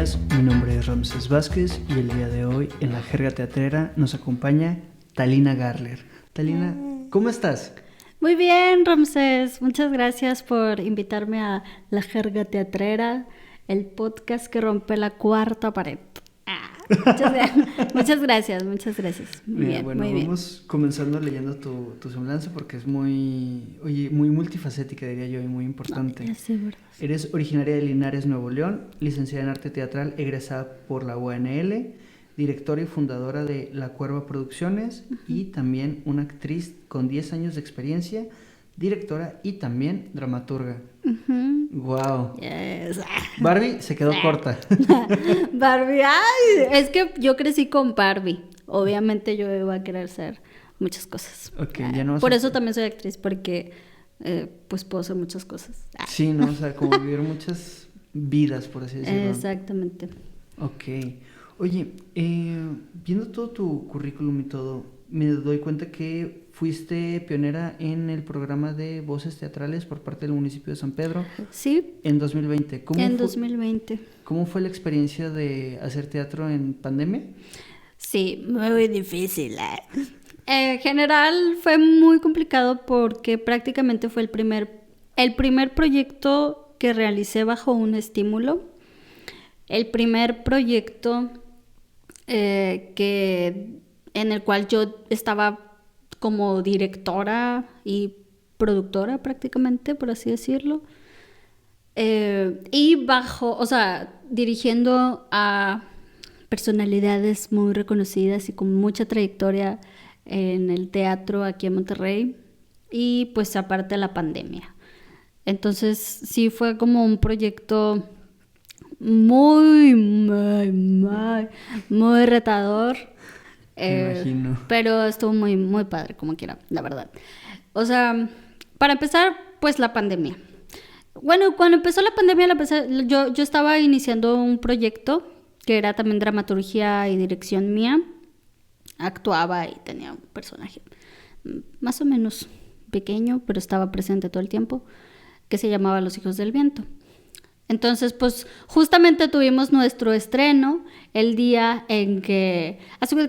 días, mi nombre es Ramses Vázquez y el día de hoy en la jerga teatrera nos acompaña Talina Garler. Talina, ¿cómo estás? Muy bien, Ramses. Muchas gracias por invitarme a La Jerga Teatrera, el podcast que rompe la cuarta pared. Muchas gracias, muchas gracias. Muy bien, Bueno, muy bien. vamos comenzando leyendo tu semblanza porque es muy multifacética, diría yo, y muy importante. Ya sé, ¿verdad? Eres originaria de Linares, Nuevo León, licenciada en arte teatral, egresada por la UANL, directora y fundadora de La Cuerva Producciones y también una actriz con 10 años de experiencia, directora y también dramaturga. Wow. Yes. Barbie se quedó corta. Barbie, ay, es que yo crecí con Barbie. Obviamente yo iba a querer ser muchas cosas. Ok, ya no vas Por a- eso también soy actriz, porque pues puedo hacer muchas cosas. Sí, ¿no? O sea, como vivir muchas vidas, por así decirlo. Exactamente. Ok. Oye, viendo todo tu currículum y todo, me doy cuenta que fuiste pionera en el programa de voces teatrales por parte del municipio de San Pedro Sí, en 2020. en 2020. ¿Cómo fue la experiencia de hacer teatro en pandemia? Sí, muy difícil. En general fue muy complicado porque prácticamente fue el primer proyecto que realicé bajo un estímulo. El primer proyecto en el cual yo estaba como directora y productora prácticamente, por así decirlo. Y o sea, dirigiendo a personalidades muy reconocidas y con mucha trayectoria en el teatro aquí en Monterrey. Y pues aparte la pandemia. Entonces sí fue como un proyecto muy retador. Me imagino. Pero estuvo muy, muy padre, como quiera, la verdad. O sea, para empezar, pues la pandemia. Bueno, cuando empezó la pandemia, yo estaba iniciando un proyecto que era también dramaturgia y dirección mía. Actuaba y tenía un personaje más o menos pequeño, pero estaba presente todo el tiempo, que se llamaba Los Hijos del Viento. Entonces, pues justamente tuvimos nuestro estreno el día en que,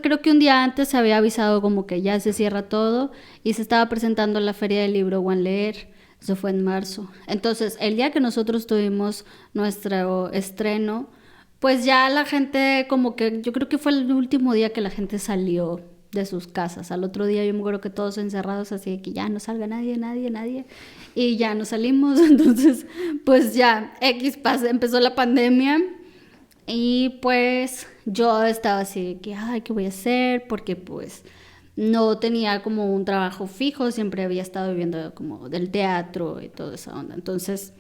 creo que un día antes se había avisado como que ya se cierra todo y se estaba presentando la Feria del Libro One Leer. Eso fue en marzo. Entonces, el día que nosotros tuvimos nuestro estreno, pues ya la gente como que, yo creo que fue el último día que la gente salió de sus casas. Al otro día yo me acuerdo que todos encerrados, así de que ya no salga nadie. Y ya nos salimos, entonces pues ya empezó la pandemia y pues yo estaba así de que, ay, ¿qué voy a hacer? Porque pues no tenía como un trabajo fijo, siempre había estado viviendo como del teatro y toda esa onda. Entonces,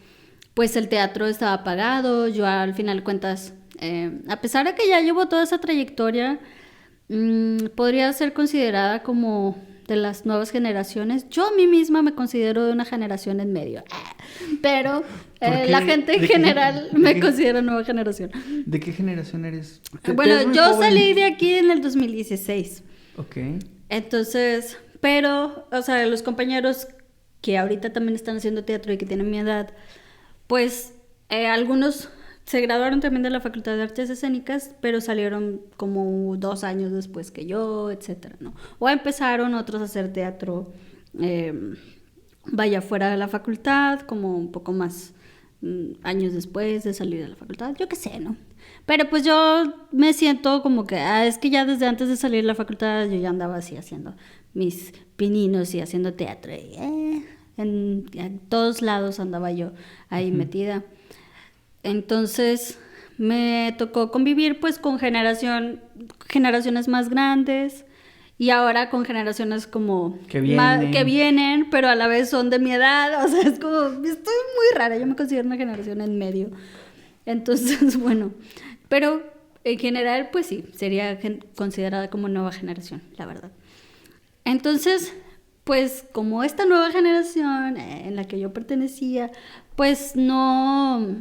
pues el teatro estaba apagado, yo al final de cuentas, a pesar de que ya llevo toda esa trayectoria, podría ser considerada como de las nuevas generaciones. Yo a mí misma me considero de una generación en medio, pero la gente en general me considera nueva generación. ¿De qué generación eres? Te ves Bueno, muy yo joven. salí de aquí en el 2016. Ok. Entonces, pero, o sea, los compañeros que ahorita también están haciendo teatro y que tienen mi edad, pues algunos se graduaron también de la Facultad de Artes Escénicas, pero salieron como 2 años después que yo, etcétera, ¿no? O empezaron otros a hacer teatro, vaya fuera de la facultad, como un poco más años después de salir de la facultad, yo qué sé, ¿no? Pero pues yo me siento como que, es que ya desde antes de salir de la facultad yo ya andaba así haciendo mis pininos y haciendo teatro. Y, en todos lados andaba yo ahí metida. Entonces me tocó convivir pues con generaciones más grandes y ahora con generaciones como Que vienen. que vienen, pero a la vez son de mi edad. O sea, es como, estoy muy rara, yo me considero una generación en medio. Entonces, bueno, pero en general pues sí, sería considerada como nueva generación, la verdad. Entonces, pues como esta nueva generación en la que yo pertenecía, pues no,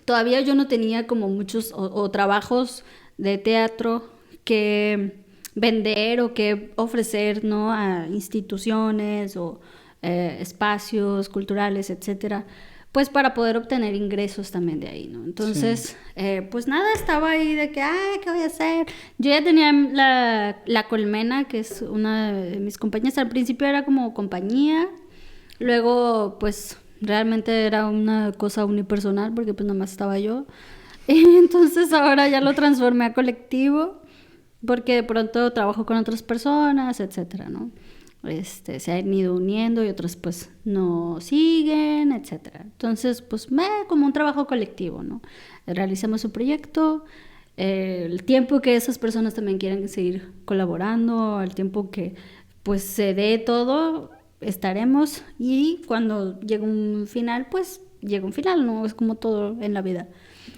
todavía yo no tenía como muchos o trabajos de teatro que vender o que ofrecer, ¿no? A instituciones o espacios culturales, etcétera. pues para poder obtener ingresos también de ahí, ¿no? Entonces, pues nada, estaba ahí de que, ay, ¿qué voy a hacer? Yo ya tenía la Colmena, que es una de mis compañías. Al principio era como compañía, luego pues realmente era una cosa unipersonal porque pues nada más estaba yo. Y entonces ahora ya lo transformé a colectivo porque de pronto trabajo con otras personas, etcétera, ¿no? Se han ido uniendo y otros pues no siguen, etcétera. Entonces, pues como un trabajo colectivo, ¿no? Realizamos un proyecto, el tiempo que esas personas también quieren seguir colaborando, el tiempo que pues se dé todo, estaremos, y cuando llegue un final, pues llega un final, ¿no? Es como todo en la vida.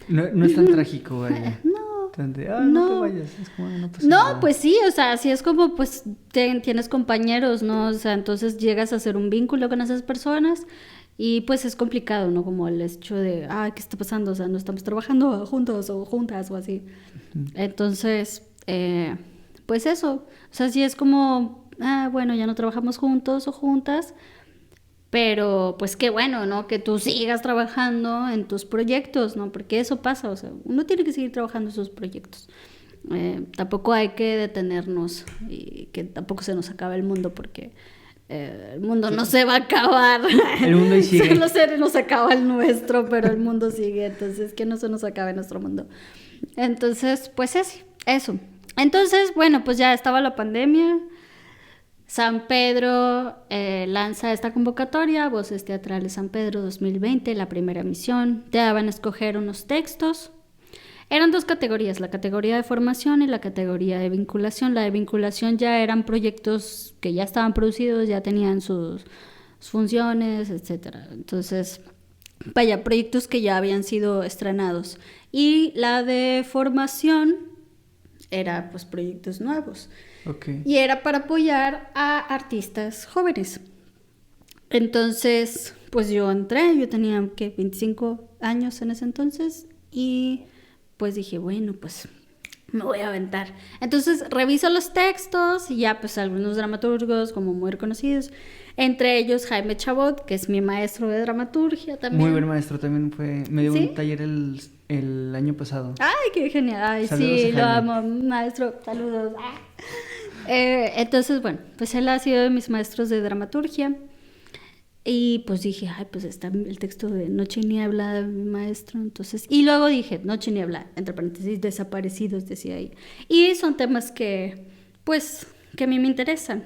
No es tan trágico, vaya. No. No te vayas, es como no pasa No, nada. pues sí, o sea, así es como pues tienes compañeros, ¿no? O sea, entonces llegas a hacer un vínculo con esas personas y pues es complicado, ¿no? Como el hecho de, ¿qué está pasando? O sea, no estamos trabajando juntos o juntas o así. Entonces, pues eso, o sea, sí es como, bueno, ya no trabajamos juntos o juntas, pero pues qué bueno, ¿no? Que tú sigas trabajando en tus proyectos, ¿no? Porque eso pasa, o sea, uno tiene que seguir trabajando en sus proyectos. Tampoco hay que detenernos y que tampoco se nos acabe el mundo porque el mundo no se va a acabar. El mundo y sigue. Solo se nos acaba el nuestro, pero el mundo sigue, entonces que no se nos acabe nuestro mundo. Entonces, pues eso. Entonces, bueno, pues ya estaba la pandemia. San Pedro lanza esta convocatoria, Voces Teatrales San Pedro 2020, la primera emisión. Te daban a escoger unos textos. Eran dos categorías, la categoría de formación y la categoría de vinculación. La de vinculación ya eran proyectos que ya estaban producidos, ya tenían sus funciones, etc. Entonces, vaya, proyectos que ya habían sido estrenados. Y la de formación era pues proyectos nuevos. Okay. Y era para apoyar a artistas jóvenes. Entonces, pues yo entré, yo tenía 25 años en ese entonces y pues dije, bueno, pues me voy a aventar. Entonces reviso los textos y ya pues algunos dramaturgos como muy reconocidos, entre ellos Jaime Chabot, que es mi maestro de dramaturgia también. Muy buen maestro, también me dio ¿Sí? un taller el año pasado. Ay, qué genial. Ay, Saludos sí, a lo Jaime. amo, maestro, saludos. Entonces, bueno, pues él ha sido de mis maestros de dramaturgia. Y pues dije, pues está el texto de Noche y Niebla de mi maestro. Entonces, y luego dije, Noche y Niebla, entre paréntesis, desaparecidos, decía ahí. Y son temas que, pues, que a mí me interesan.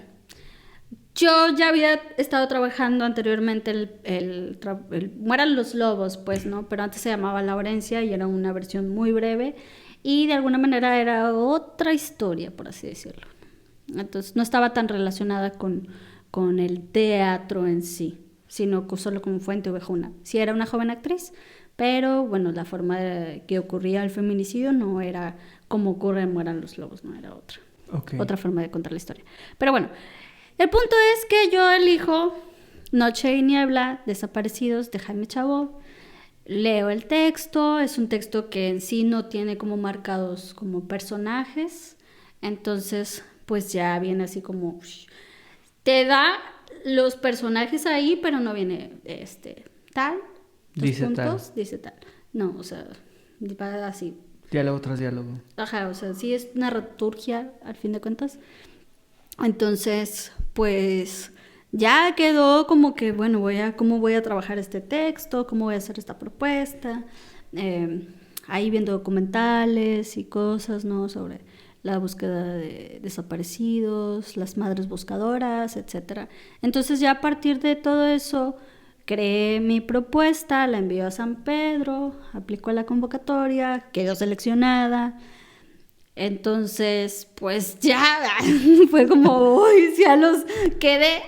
Yo ya había estado trabajando anteriormente el Mueran los Lobos, pues, ¿no? Pero antes se llamaba Laurencia y era una versión muy breve. Y de alguna manera era otra historia, por así decirlo. Entonces, no estaba tan relacionada con el teatro en sí, sino solo como fuente ovejuna. Sí era una joven actriz, pero bueno, la forma que ocurría el feminicidio no era como ocurre en Mueran los Lobos, no era otra. Okay. Otra forma de contar la historia. Pero bueno, el punto es que yo elijo Noche y Niebla, Desaparecidos, de Jaime Chabot. Leo el texto, es un texto que en sí no tiene como marcados como personajes, entonces pues ya viene así como te da los personajes ahí, pero no viene tal, dice puntos, tal. dice tal. No, o sea, va así. Diálogo tras diálogo. Ajá, o sea, sí es narraturgia al fin de cuentas. Entonces, pues ya quedó como que, bueno, cómo voy a trabajar este texto, cómo voy a hacer esta propuesta. Ahí viendo documentales y cosas, ¿no? Sobre la búsqueda de desaparecidos, las madres buscadoras, etc. Entonces ya a partir de todo eso creé mi propuesta, la envió a San Pedro, aplicó a la convocatoria, quedó seleccionada. Entonces, pues ya fue como, uy, ya los quedé.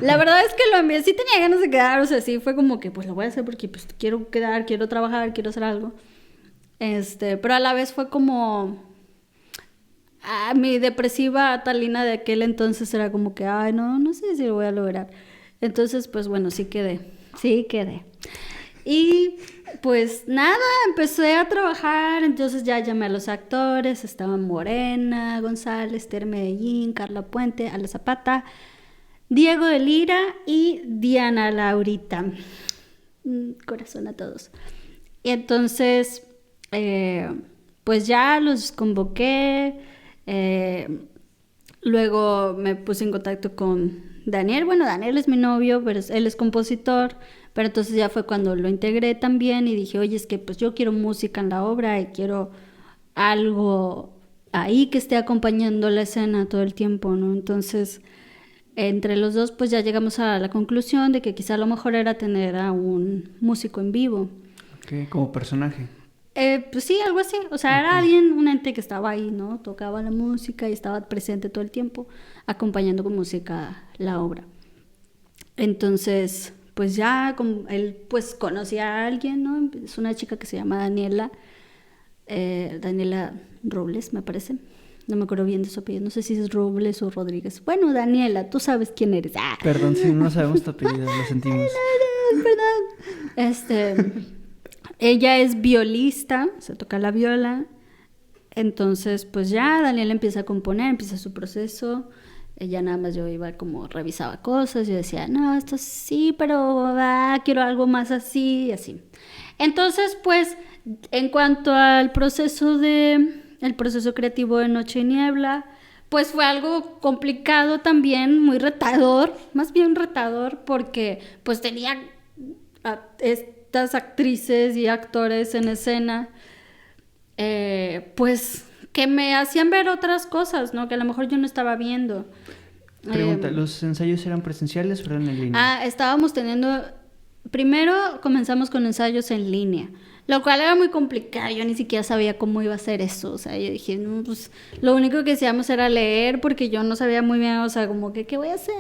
La verdad es que lo envié, sí tenía ganas de quedar, o sea, sí fue como que pues lo voy a hacer porque pues quiero quedar, quiero trabajar, quiero hacer algo. Pero a la vez fue como mi depresiva Talina de aquel entonces era como que, no sé si lo voy a lograr. Entonces, pues bueno, sí quedé. Y pues nada, empecé a trabajar, entonces ya llamé a los actores, estaban Morena González, Ter Medellín, Carla Puente, Ale Zapata, Diego de Lira y Diana Laurita. corazón a todos. Y entonces, pues ya los convoqué. Luego me puse en contacto con Daniel. Bueno, Daniel es mi novio, pero él es compositor. Pero entonces ya fue cuando lo integré también y dije, oye, es que pues yo quiero música en la obra y quiero algo ahí que esté acompañando la escena todo el tiempo, ¿no? Entonces, entre los dos, pues ya llegamos a la conclusión de que quizá lo mejor era tener a un músico en vivo. Ok, como personaje. Pues sí, algo así. O sea, era alguien, un ente que estaba ahí, ¿no? Tocaba la música y estaba presente todo el tiempo, acompañando con música la obra. Entonces, pues ya él pues conocía a alguien, ¿no? Es una chica que se llama Daniela Robles, me parece. No me acuerdo bien de su apellido, no sé si es Robles o Rodríguez. Bueno, Daniela, tú sabes quién eres. Perdón, si no sabemos tu apellido, lo sentimos. Perdón. Ella es violista, se toca la viola. Entonces, pues ya Daniela empieza a componer, empieza su proceso. Ella nada más yo iba como revisaba cosas, yo decía, no, esto sí, pero quiero algo más así, y así. Entonces, pues, en cuanto al el proceso creativo de Noche y Niebla, pues fue algo complicado también, muy retador, más bien retador, porque pues tenía estas actrices y actores en escena, pues que me hacían ver otras cosas, ¿no? Que a lo mejor yo no estaba viendo. Pregunta, ¿los ensayos eran presenciales o eran en línea? Estábamos teniendo... Primero comenzamos con ensayos en línea, lo cual era muy complicado, yo ni siquiera sabía cómo iba a ser eso, o sea, yo dije, no, pues lo único que hacíamos era leer porque yo no sabía muy bien, o sea, como que, ¿qué voy a hacer?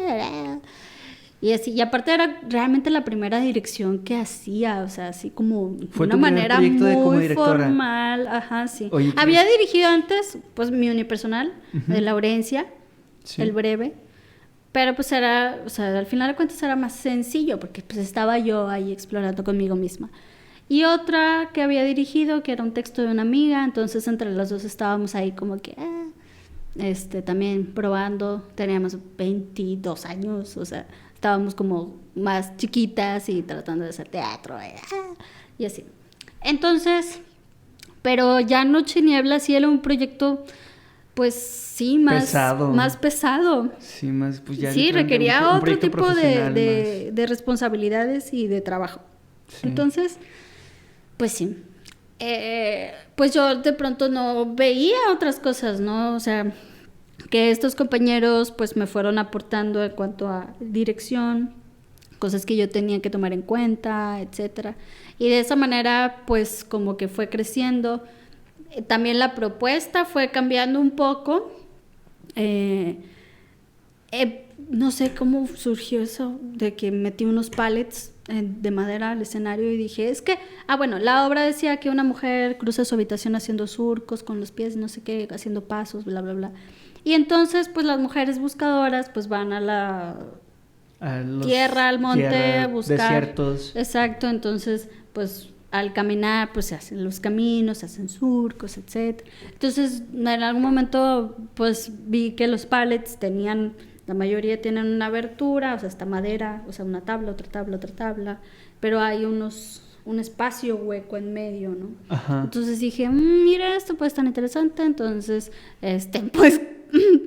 Y así, y aparte era realmente la primera dirección que hacía, o sea, así como de una manera muy formal, ajá, sí. Oye, había dirigido antes, pues, mi unipersonal, de Laurencia, sí. El breve, pero pues era, o sea, al final de cuentas era más sencillo, porque pues estaba yo ahí explorando conmigo misma. Y otra que había dirigido, que era un texto de una amiga, entonces entre los dos estábamos ahí como que, también probando, teníamos 22 años, o sea, estábamos como más chiquitas y tratando de hacer teatro y así. Entonces, pero ya Noche y Niebla sí era un proyecto, pues sí, más pesado. Sí, más, pues ya sí, requería otro tipo de responsabilidades y de trabajo. Sí. Entonces, pues sí. Pues yo de pronto no veía otras cosas, ¿no? O sea, que estos compañeros pues me fueron aportando en cuanto a dirección, cosas que yo tenía que tomar en cuenta, etcétera. Y de esa manera pues como que fue creciendo. También la propuesta fue cambiando un poco. No sé cómo surgió eso de que metí unos pallets de madera al escenario y dije, es que, bueno, la obra decía que una mujer cruza su habitación haciendo surcos con los pies, no sé qué, haciendo pasos, bla, bla, bla. Y entonces, pues las mujeres buscadoras, pues van a la tierra, al monte, a buscar. Desiertos. Exacto, entonces, pues al caminar, pues se hacen los caminos, se hacen surcos, etc. Entonces, en algún momento, pues vi que los pallets tenían, la mayoría tienen una abertura, o sea, esta madera, o sea, una tabla, otra tabla, otra tabla, pero hay un espacio hueco en medio, ¿no? Ajá. Entonces dije, mira, esto puede estar interesante, entonces, pues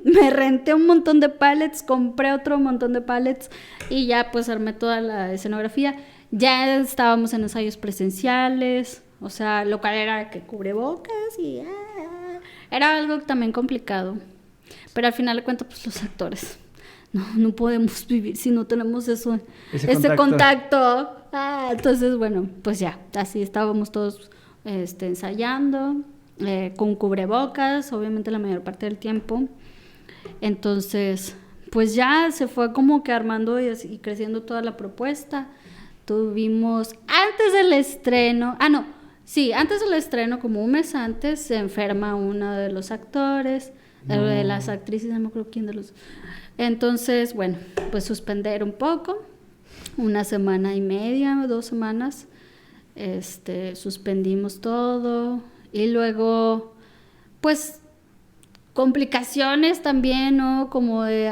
me renté un montón de pallets, compré otro montón de pallets y ya pues armé toda la escenografía. Ya estábamos en ensayos presenciales, o sea, lo cual era que cubrebocas y era algo también complicado. Pero al final de cuentas, pues los actores no podemos vivir si no tenemos ese contacto. Entonces, bueno, pues ya, así estábamos todos ensayando, con cubrebocas, obviamente la mayor parte del tiempo. Entonces, pues ya se fue como que armando y creciendo toda la propuesta. Tuvimos, antes del estreno, antes del estreno, como un mes antes, se enferma uno de los actores, de las actrices, no me acuerdo quién de los... Entonces, bueno, pues suspender un poco, 1 semana y media, 2 semanas, suspendimos todo y luego, pues, complicaciones también, ¿no? Como de,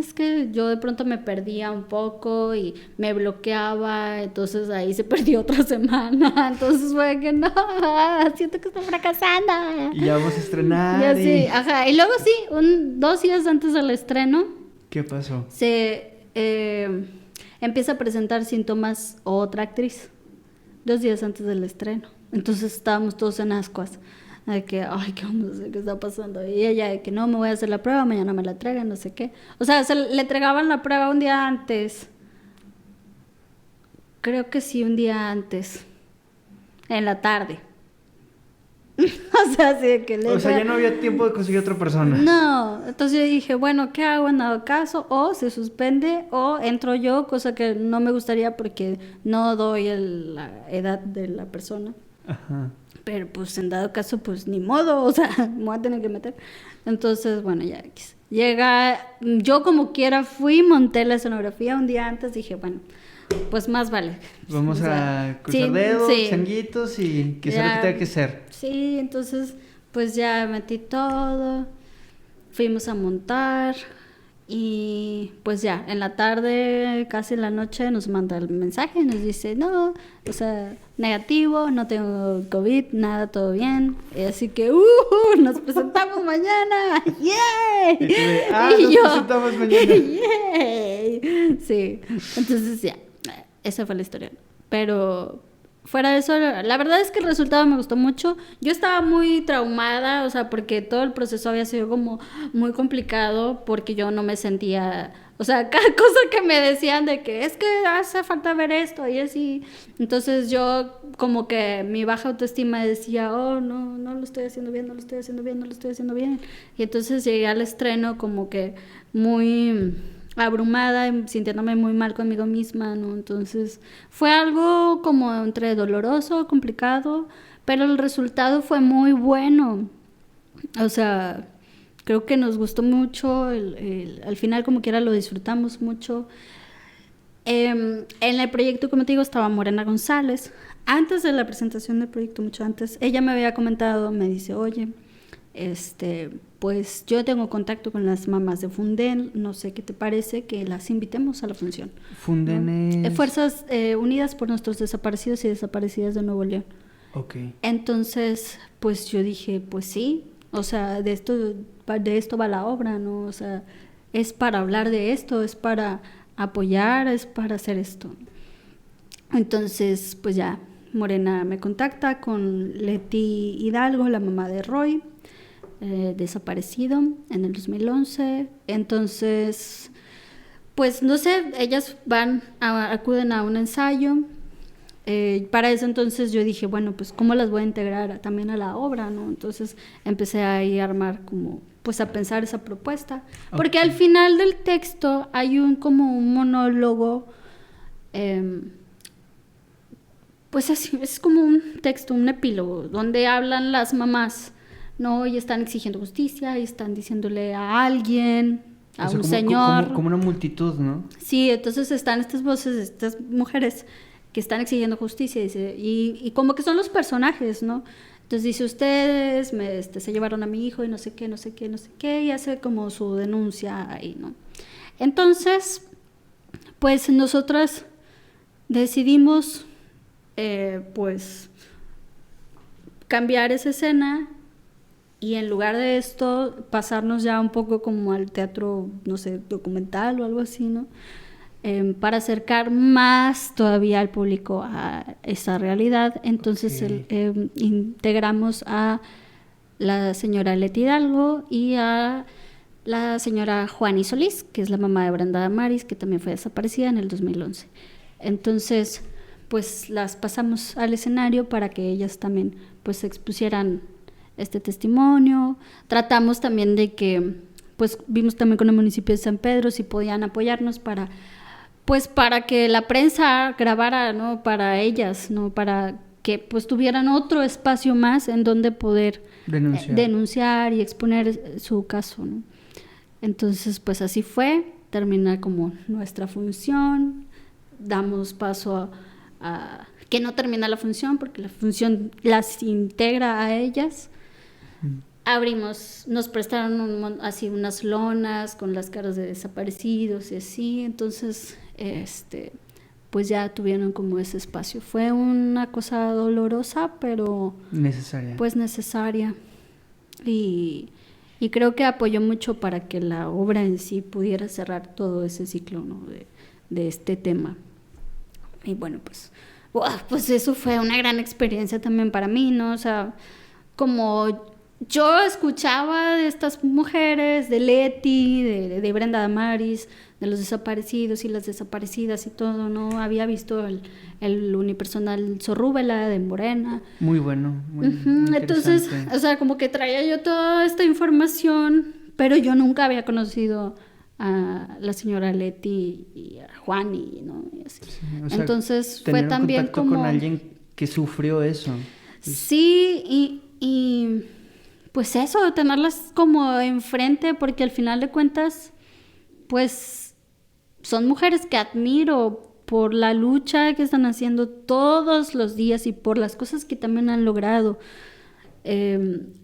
es que yo de pronto me perdía un poco y me bloqueaba, entonces ahí se perdió otra semana, entonces fue que no, siento que estoy fracasando. Y ya vamos a estrenar. Ya sí, ajá, y luego sí, 2 días antes del estreno. ¿Qué pasó? Se empieza a presentar síntomas otra actriz, 2 días antes del estreno, entonces estábamos todos en ascuas. De que, ay, ¿qué vamos a hacer? ¿Qué está pasando? Y ella de que no, me voy a hacer la prueba, mañana me la traigan, no sé qué. O sea, le entregaban la prueba un día antes. Creo que sí, un día antes. En la tarde. O sea, sí que O sea, ya no había tiempo de conseguir otra persona. No, entonces yo dije, bueno, ¿qué hago en dado caso? O se suspende o entro yo, cosa que no me gustaría porque no doy la edad de la persona. Ajá. Pero pues en dado caso, pues ni modo, o sea, me voy a tener que meter. Entonces, bueno, ya llega, yo como quiera fui, monté la escenografía un día antes, dije, bueno, pues más vale. Vamos a cruzar dedos, changuitos y que sea lo que tenga que ser. Sí, entonces, pues ya metí todo, fuimos a montar y pues ya, en la tarde, casi en la noche, nos manda el mensaje, nos dice, no, o sea, negativo, no tengo COVID, nada, todo bien. Y así que, nos presentamos mañana, ¡yay! Nos presentamos mañana. ¡Yay! Sí, entonces ya, esa fue la historia. Pero fuera de eso, la verdad es que el resultado me gustó mucho. Yo estaba muy traumada, o sea, porque todo el proceso había sido como muy complicado, porque yo no me sentía, o sea, cada cosa que me decían de que es que hace falta ver esto y así. Entonces yo como que mi baja autoestima decía, oh, no lo estoy haciendo bien, no lo estoy haciendo bien, no lo estoy haciendo bien. Y entonces llegué al estreno como que muy abrumada, sintiéndome muy mal conmigo misma, ¿no? Entonces fue algo como entre doloroso, complicado, pero el resultado fue muy bueno. O sea, creo que nos gustó mucho, al final como quiera lo disfrutamos mucho. En el proyecto, como te digo, estaba Morena González. Antes de la presentación del proyecto, mucho antes, ella me había comentado, me dice, oye, pues yo tengo contacto con las mamás de Funden, no sé qué te parece que las invitemos a la función. Funden es... Fuerzas Unidas por Nuestros Desaparecidos y Desaparecidas de Nuevo León. Ok. Entonces, pues yo dije, pues sí, o sea, de esto va la obra, ¿no? O sea, es para hablar de esto, es para apoyar, es para hacer esto. Entonces, pues ya, Morena me contacta con Leti Hidalgo, la mamá de Roy, desaparecido en el 2011. Entonces, pues no sé, ellas acuden a un ensayo. Para eso entonces yo dije, bueno, pues cómo las voy a integrar también a la obra, ¿no? Entonces empecé ahí a armar como, pues a pensar esa propuesta. Okay. Porque al final del texto hay como un monólogo, pues así, es como un texto, un epílogo, donde hablan las mamás, ¿no? Y están exigiendo justicia, y están diciéndole a alguien, a un señor. Como una multitud, ¿no? Sí, entonces están estas voces, estas mujeres que están exigiendo justicia, dice, y como que son los personajes, ¿no? Entonces dice, ustedes se llevaron a mi hijo y no sé qué, no sé qué, no sé qué, y hace como su denuncia ahí, ¿no? Entonces, pues nosotras decidimos, pues, cambiar esa escena y en lugar de esto, pasarnos ya un poco como al teatro, no sé, documental o algo así, ¿no? Para acercar más todavía al público a esa realidad. Entonces integramos a la señora Leti Hidalgo y a la señora Juani Solís, que es la mamá de Brenda Damaris, que también fue desaparecida en el 2011. Entonces, pues las pasamos al escenario para que ellas también pues expusieran este testimonio. Tratamos también de que, pues vimos también con el municipio de San Pedro si podían apoyarnos para que la prensa grabara, ¿no? Para ellas, ¿no? Para que pues tuvieran otro espacio más en donde poder denunciar y exponer su caso, ¿no? Entonces, pues así fue, termina como nuestra función, damos paso a que no termina la función porque la función las integra a ellas. nos prestaron así unas lonas con las caras de desaparecidos y así, entonces, pues ya tuvieron como ese espacio. Fue una cosa dolorosa, pero Necesaria. pues necesaria. Y creo que apoyó mucho para que la obra en sí pudiera cerrar todo ese ciclo, ¿no? de este tema. Y bueno, pues eso fue una gran experiencia también para mí, ¿no? O sea, como yo escuchaba de estas mujeres, de Leti, de Brenda Damaris, de los desaparecidos y las desaparecidas y todo, ¿no? Había visto el unipersonal Zorrúbela de Morena. Muy bueno, muy Entonces, interesante. o sea, como que traía yo toda esta información, pero yo nunca había conocido a la señora Leti y a Juan ¿no? Y así. Sí, o sea, Entonces fue tener un también contacto como... con alguien que sufrió eso. Sí, y pues eso, tenerlas como enfrente, porque al final de cuentas, pues son mujeres que admiro por la lucha que están haciendo todos los días y por las cosas que también han logrado.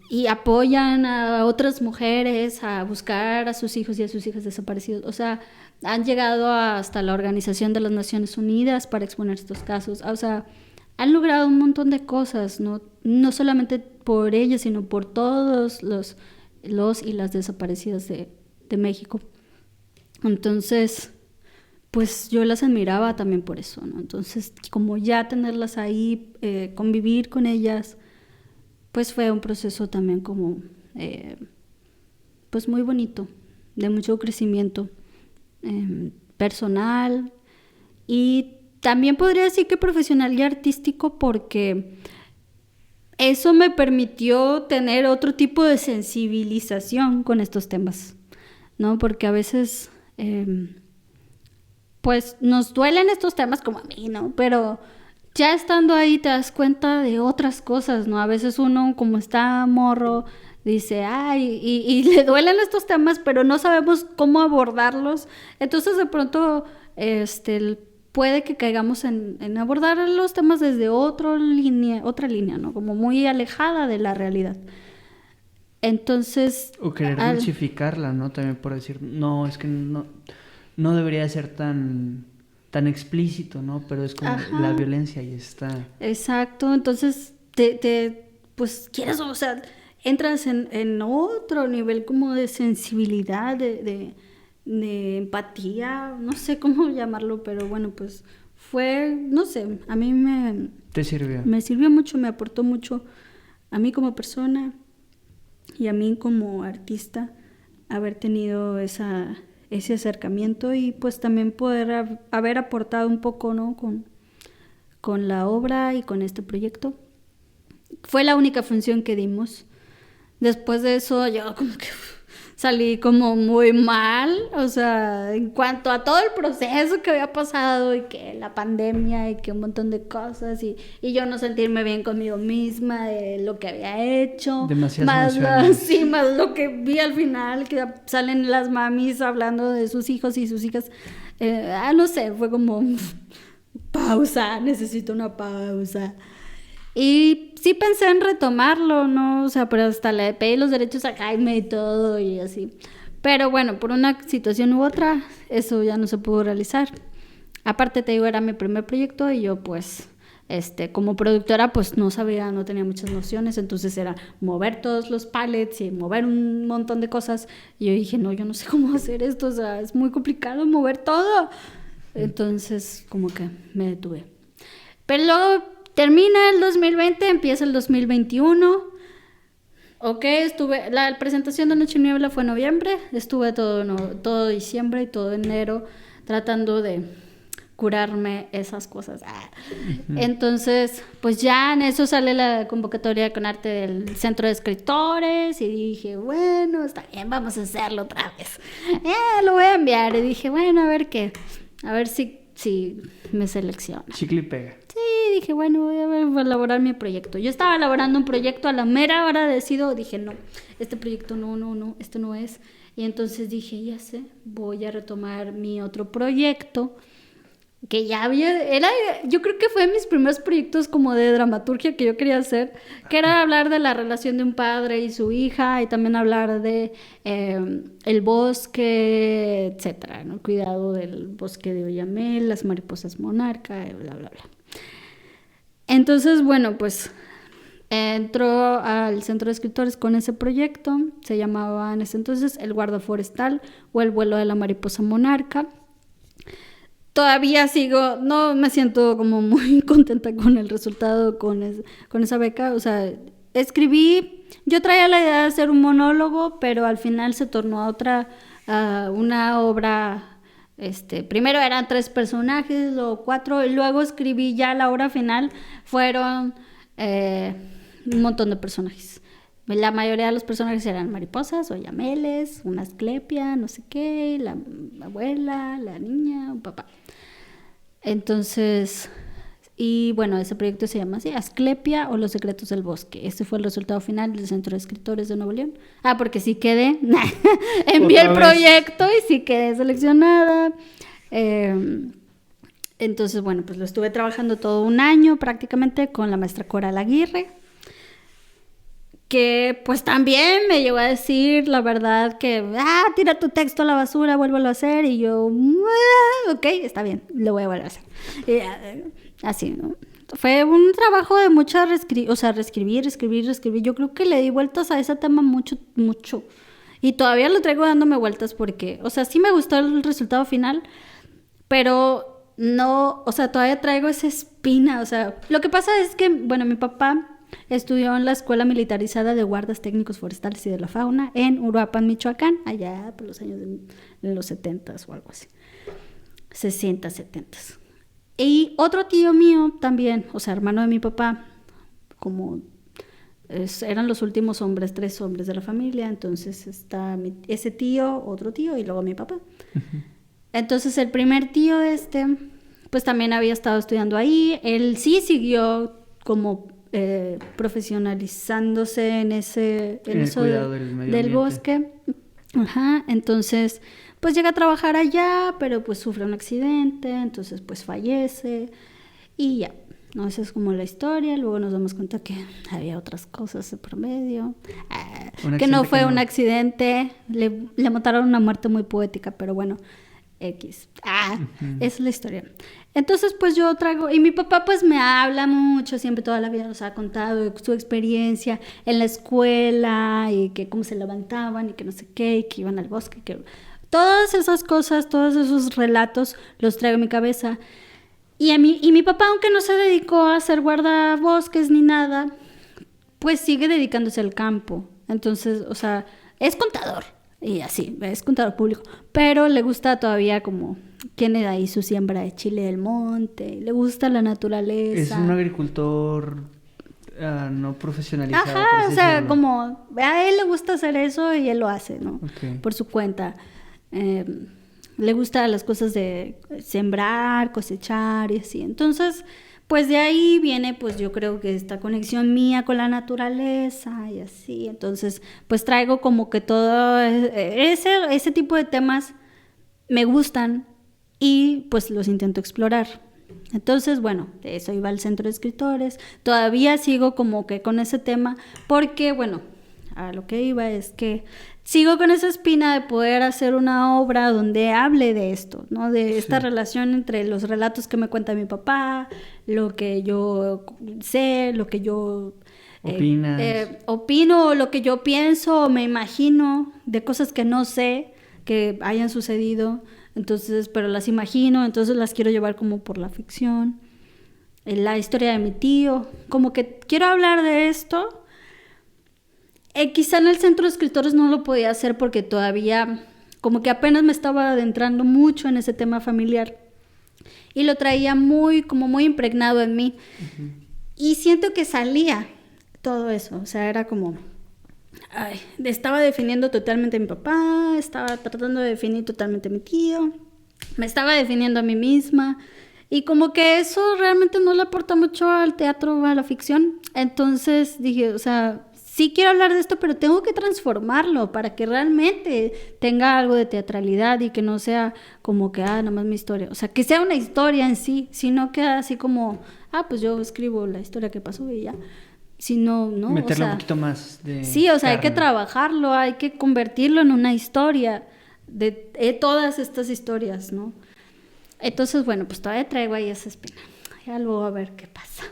Y apoyan a otras mujeres a buscar a sus hijos y a sus hijas desaparecidos. O sea, han llegado hasta la Organización de las Naciones Unidas para exponer estos casos. O sea, han logrado un montón de cosas, no solamente por ellas, sino por todos los y las desaparecidas de México. Entonces, pues yo las admiraba también por eso, ¿no? Entonces, como ya tenerlas ahí, convivir con ellas, pues fue un proceso también como, pues muy bonito, de mucho crecimiento personal y también podría decir que profesional y artístico, porque eso me permitió tener otro tipo de sensibilización con estos temas, ¿no? Porque a veces, pues nos duelen estos temas como a mí, ¿no? Pero ya estando ahí te das cuenta de otras cosas, ¿no? A veces uno, como está morro, dice, ay, y le duelen estos temas, pero no sabemos cómo abordarlos. Entonces de pronto, puede que caigamos en abordar los temas desde otra línea, ¿no? Como muy alejada de la realidad. Entonces... O querer dulcificarla, ¿no? También por decir, no, es que no debería ser tan explícito, ¿no? Pero es como la violencia y está. Exacto, entonces pues quieres, o sea, entras en otro nivel como de sensibilidad, de empatía, no sé cómo llamarlo, pero bueno, pues fue, no sé, a mí ¿Te sirvió? Me sirvió mucho, me aportó mucho a mí como persona y a mí como artista haber tenido ese acercamiento y pues también poder haber aportado un poco, ¿no? con la obra y con este proyecto. Fue la única función que dimos. Después de eso yo como que salí como muy mal, o sea, en cuanto a todo el proceso que había pasado y que la pandemia y que un montón de cosas y yo no sentirme bien conmigo misma de lo que había hecho. Demasiadas emociones. Más lo que vi al final, que salen las mamis hablando de sus hijos y sus hijas. No sé, fue como pausa, necesito una pausa. Y sí pensé en retomarlo, ¿no? O sea, pero hasta le pedí los derechos a Jaime y todo y así. Pero bueno, por una situación u otra, eso ya no se pudo realizar. Aparte, te digo, era mi primer proyecto y yo pues, como productora, pues no sabía, no tenía muchas nociones. Entonces era mover todos los pallets y mover un montón de cosas. Y yo dije, no, yo no sé cómo hacer esto, o sea, es muy complicado mover todo. Entonces, como que me detuve. Pero luego... termina el 2020, empieza el 2021. Ok, la presentación de Noche Niebla fue en noviembre, estuve todo diciembre y todo enero tratando de curarme esas cosas. Entonces, pues ya en eso sale la convocatoria con arte del Centro de Escritores y dije, bueno, está bien, vamos a hacerlo otra vez. Lo voy a enviar y dije, bueno, a ver si me selecciona. Chicle y pega. Sí, dije, bueno, voy a elaborar mi proyecto. Yo estaba elaborando un proyecto, a la mera hora dije, no, este proyecto no, esto no es. Y entonces dije, ya sé, voy a retomar mi otro proyecto que ya yo creo que fue de mis primeros proyectos como de dramaturgia que yo quería hacer, que era hablar de la relación de un padre y su hija, y también hablar de el bosque, etcétera, ¿no? Cuidado del bosque de Oyamel, las mariposas monarca, bla, bla, bla. Entonces, bueno, pues entró al centro de escritores con ese proyecto, se llamaba en ese entonces El guarda forestal o El vuelo de la mariposa monarca. Todavía sigo, no me siento como muy contenta con el resultado, con esa beca. O sea, yo traía la idea de hacer un monólogo, pero al final se tornó a una obra. Primero eran 3 personajes, luego 4, y luego escribí ya la obra final, fueron un montón de personajes. La mayoría de los personajes eran mariposas, oyameles, una asclepia, no sé qué, la abuela, la niña, un papá. Entonces, y bueno, ese proyecto se llama así, Asclepia o Los secretos del bosque. Ese fue el resultado final del Centro de Escritores de Nuevo León. Porque sí quedé, envié el proyecto y sí quedé seleccionada. Entonces, bueno, pues lo estuve trabajando todo un año prácticamente con la maestra Coral Aguirre, que pues también me llegó a decir la verdad que, tira tu texto a la basura, vuélvelo a hacer, y yo, ok, está bien, lo voy a volver a hacer. Y, así, ¿no? Fue un trabajo de mucha reescribir, yo creo que le di vueltas a ese tema mucho, mucho, y todavía lo traigo dándome vueltas porque, o sea, sí me gustó el resultado final, pero no, o sea, todavía traigo esa espina, o sea, lo que pasa es que, bueno, mi papá estudió en la Escuela Militarizada de Guardas Técnicos Forestales y de la Fauna en Uruapan, Michoacán, allá por los años de los 70s o algo así, 60, 70s. Y otro tío mío también, o sea, hermano de mi papá, como eran los últimos 3 hombres de la familia, entonces está ese tío, otro tío y luego mi papá. Uh-huh. Entonces el primer tío pues también había estado estudiando ahí, él sí siguió como profesionalizándose en eso del bosque. Ajá, entonces pues llega a trabajar allá, pero pues sufre un accidente, entonces pues fallece y ya, ¿no? Esa es como la historia. Luego nos damos cuenta que había otras cosas de promedio, que no fue un accidente, le mataron una muerte muy poética, pero bueno, X. Uh-huh. Esa es la historia. Entonces pues yo traigo, y mi papá pues me habla mucho, siempre toda la vida nos ha contado de su experiencia en la escuela y que cómo se levantaban y que no sé qué, y que iban al bosque, que todas esas cosas, todos esos relatos los traigo en mi cabeza. Y mi papá, aunque no se dedicó a ser guardabosques ni nada, pues sigue dedicándose al campo. Entonces, o sea, es contador. Y así, es contador público, pero le gusta todavía como, tiene ahí su siembra de chile del monte, le gusta la naturaleza. Es un agricultor no profesionalizado. Ajá, o sea, como a él le gusta hacer eso y él lo hace, ¿no? Okay. Por su cuenta. Le gustan las cosas de sembrar, cosechar y así. Entonces, pues de ahí viene, pues yo creo que esta conexión mía con la naturaleza y así. Entonces, pues traigo como que todo ese tipo de temas me gustan y pues los intento explorar. Entonces, bueno, de eso iba al Centro de Escritores. Todavía sigo como que con ese tema porque, bueno, a lo que iba es que sigo con esa espina de poder hacer una obra donde hable de esto, ¿no? De esta relación entre los relatos que me cuenta mi papá, lo que yo sé, lo que yo opino, lo que yo pienso o me imagino de cosas que no sé que hayan sucedido, entonces, pero las imagino, entonces las quiero llevar como por la ficción. La historia de mi tío, como que quiero hablar de esto. Quizá en el Centro de Escritores no lo podía hacer porque todavía como que apenas me estaba adentrando mucho en ese tema familiar y lo traía muy impregnado en mí. Uh-huh. Y siento que salía todo eso, o sea, era como, estaba definiendo totalmente a mi papá, estaba tratando de definir totalmente a mi tío, me estaba definiendo a mí misma y como que eso realmente no le aporta mucho al teatro o a la ficción. Entonces dije, o sea, sí quiero hablar de esto, pero tengo que transformarlo para que realmente tenga algo de teatralidad y que no sea como que, nada más mi historia. O sea, que sea una historia en sí, sino que así como, pues yo escribo la historia que pasó y ya. Sino, no, meterle o sea, un poquito más de sí, o sea, hay que carne. trabajarlo, hay que convertirlo en una historia de todas estas historias, ¿no? Entonces, bueno, pues todavía traigo ahí esa espina. Ya luego a ver qué pasa.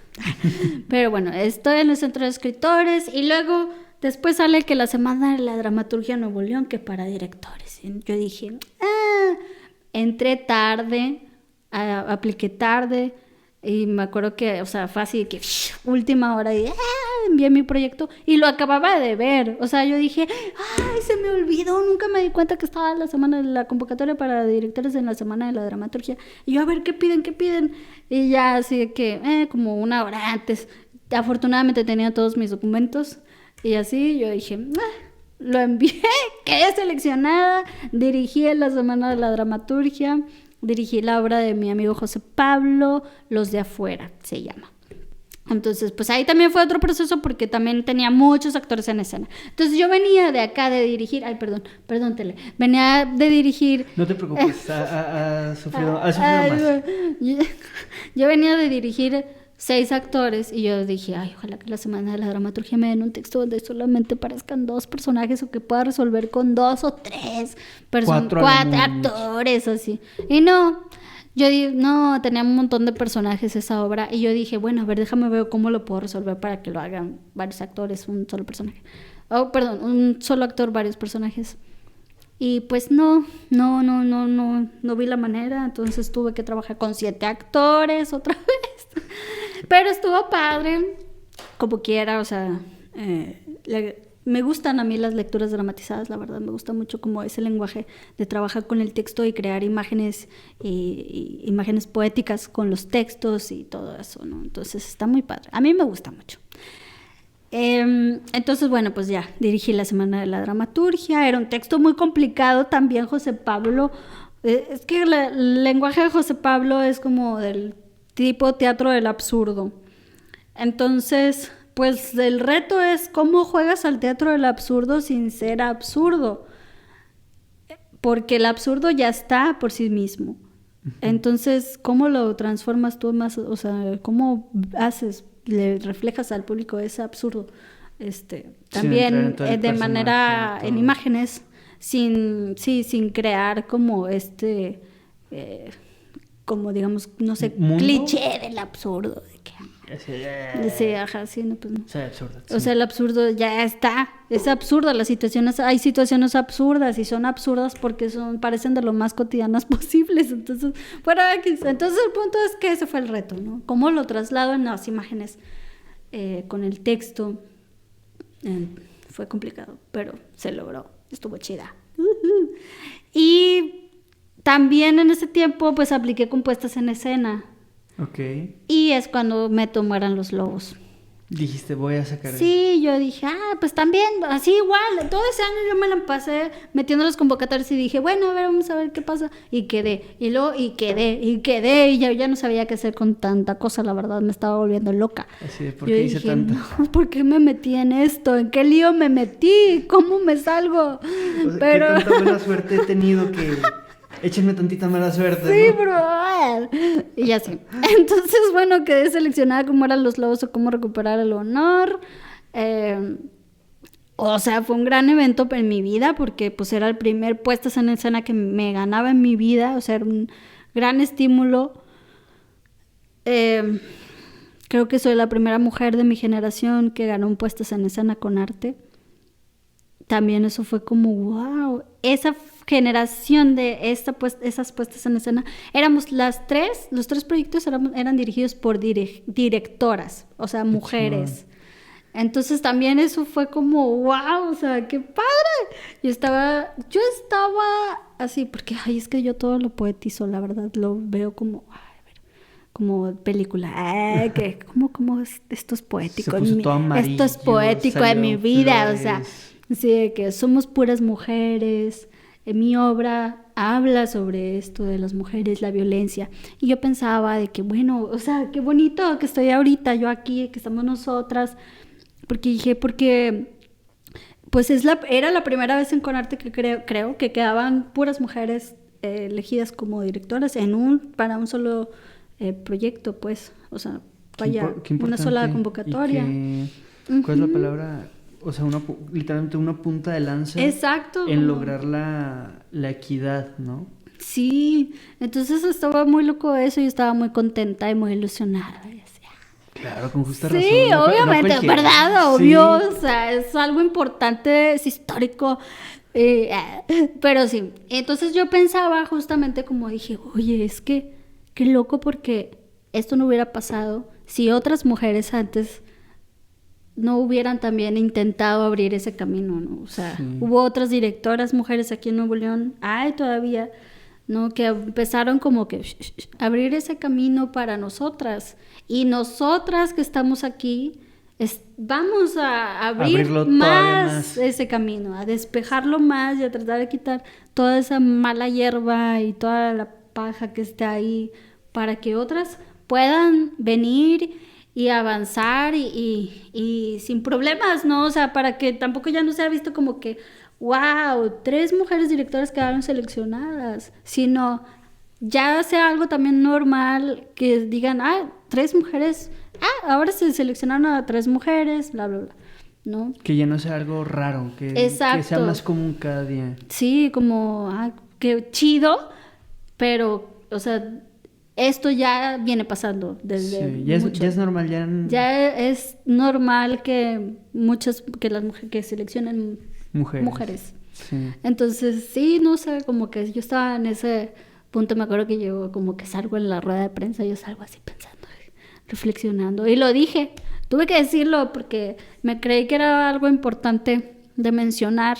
Pero bueno, estoy en el Centro de Escritores y luego después sale que la Semana de la Dramaturgia Nuevo León, que para directores. Y yo dije, entré tarde, apliqué tarde y me acuerdo que, o sea, fue así de que última hora y envié mi proyecto y lo acababa de ver. O sea, yo dije, se me olvidó, nunca me di cuenta que estaba la semana de la convocatoria para directores en la Semana de la Dramaturgia. Y yo, a ver, ¿qué piden? Y ya así de que, como una hora antes, afortunadamente tenía todos mis documentos y así yo dije, lo envié, quedé seleccionada, dirigí en la Semana de la Dramaturgia, dirigí la obra de mi amigo José Pablo, Los de Afuera se llama. Entonces, pues ahí también fue otro proceso porque también tenía muchos actores en escena. Entonces yo venía de acá de dirigir, perdón, Tele, venía de dirigir... No te preocupes, has sufrido más. Yo venía de dirigir 6 actores y yo dije, ojalá que la Semana de la Dramaturgia me den un texto donde solamente aparezcan 2 personajes o que pueda resolver con 2 o 3 4 actores, así. Y no... Yo no, tenía un montón de personajes esa obra y yo dije, bueno, a ver, déjame ver cómo lo puedo resolver para que lo hagan varios actores, un solo personaje. Un solo actor, varios personajes. Y pues no vi la manera, entonces tuve que trabajar con 7 actores otra vez. Pero estuvo padre, como quiera, o sea, me gustan a mí las lecturas dramatizadas, la verdad, me gusta mucho como ese lenguaje de trabajar con el texto y crear imágenes y imágenes poéticas con los textos y todo eso, ¿no? Entonces está muy padre, a mí me gusta mucho. Entonces, bueno, pues ya dirigí la Semana de la Dramaturgia, era un texto muy complicado también, José Pablo, es que el lenguaje de José Pablo es como del tipo teatro del absurdo, entonces... Pues el reto es cómo juegas al teatro del absurdo sin ser absurdo, porque el absurdo ya está por sí mismo. Entonces, ¿cómo lo transformas tú más? O sea, ¿cómo le reflejas al público ese absurdo? También de manera en imágenes, sin crear como como digamos, no sé, ¿mundo? Cliché del absurdo, de que no, pues no. Absurdo, sí. O sea, el absurdo ya está, es absurdo, hay situaciones absurdas y son absurdas porque parecen de lo más cotidianas posibles, entonces el punto es que ese fue el reto, ¿no? Cómo lo traslado en las imágenes con el texto, fue complicado, pero se logró, estuvo chida. Y también en ese tiempo pues apliqué con puestas en escena. Okay. Y es cuando me tomaran los lobos. Dijiste, voy a sacar... Sí, yo dije, pues también, así igual, todo ese año yo me la pasé metiendo los convocatorios y dije, bueno, a ver, vamos a ver qué pasa. Y quedé, y quedé, y ya no sabía qué hacer con tanta cosa, la verdad, me estaba volviendo loca. Así, ¿por qué hice tanto? No, ¿por qué me metí en esto? ¿En qué lío me metí? ¿Cómo me salgo? O sea, ¿qué tanta buena suerte he tenido que... Échenme tantita mala suerte, sí, ¿no? Bro. Y así. Entonces, bueno, quedé seleccionada cómo eran los lobos o cómo recuperar el honor. O sea, fue un gran evento en mi vida porque pues era el primer puestas en escena que me ganaba en mi vida. O sea, era un gran estímulo. Creo que soy la primera mujer de mi generación que ganó un puestas en escena con arte. También eso fue como, wow, esa generación de esas puestas en escena, éramos los tres proyectos eran dirigidos por directoras, o sea, mujeres. Entonces también eso fue como, wow, o sea, qué padre. Yo estaba así, porque, es que yo todo lo poetizo, la verdad, lo veo como... como película, como esto es poético, esto es poético en mi vida, flores. O sea, sí, que somos puras mujeres, mi obra habla sobre esto de las mujeres, la violencia, y yo pensaba de que bueno, o sea, qué bonito que estoy ahorita yo aquí, que estamos nosotras, porque pues era la primera vez en Conarte que creo que quedaban puras mujeres elegidas como directoras para un solo proyecto, pues, o sea, vaya, Qué una sola importante. convocatoria. ¿Cuál es la palabra? O sea, literalmente una punta de lanza. Exacto. En lograr la equidad, ¿no? Sí, entonces estaba muy loco eso y estaba muy contenta y muy ilusionada. Y decía, Claro, con justa razón. sí, No obviamente, cualquiera. ¿verdad? Sí. Obvio, o sea, es algo importante, es histórico. Pero sí, entonces yo pensaba justamente como dije, oye, es que qué loco porque esto no hubiera pasado si otras mujeres antes no hubieran también intentado abrir ese camino, ¿no? O sea, Sí. hubo otras directoras mujeres aquí en Nuevo León, hay todavía, ¿no? Que empezaron como que abrir ese camino para nosotras. Y nosotras que estamos aquí, vamos a abrir Abrirlo todavía más ese camino, a despejarlo más y a tratar de quitar toda esa mala hierba y toda la paja que está ahí para que otras puedan venir y avanzar y sin problemas, ¿no? O sea, para que tampoco ya no sea visto como que, wow, 3 mujeres directoras quedaron seleccionadas, sino ya sea algo también normal que digan, 3 mujeres, ahora se seleccionaron a 3 mujeres, bla, bla, bla, ¿no? Que ya no sea algo raro, que Exacto. sea más común cada día. Sí, como, qué chido, pero, o sea, esto ya viene pasando desde Sí, ya es normal, ya es normal que las mujeres que seleccionen mujeres. Sí. Entonces, sí, no sé, como que yo estaba en ese punto, me acuerdo que yo como que salgo en la rueda de prensa, yo salgo así pensando, reflexionando, y lo dije, tuve que decirlo porque me creí que era algo importante de mencionar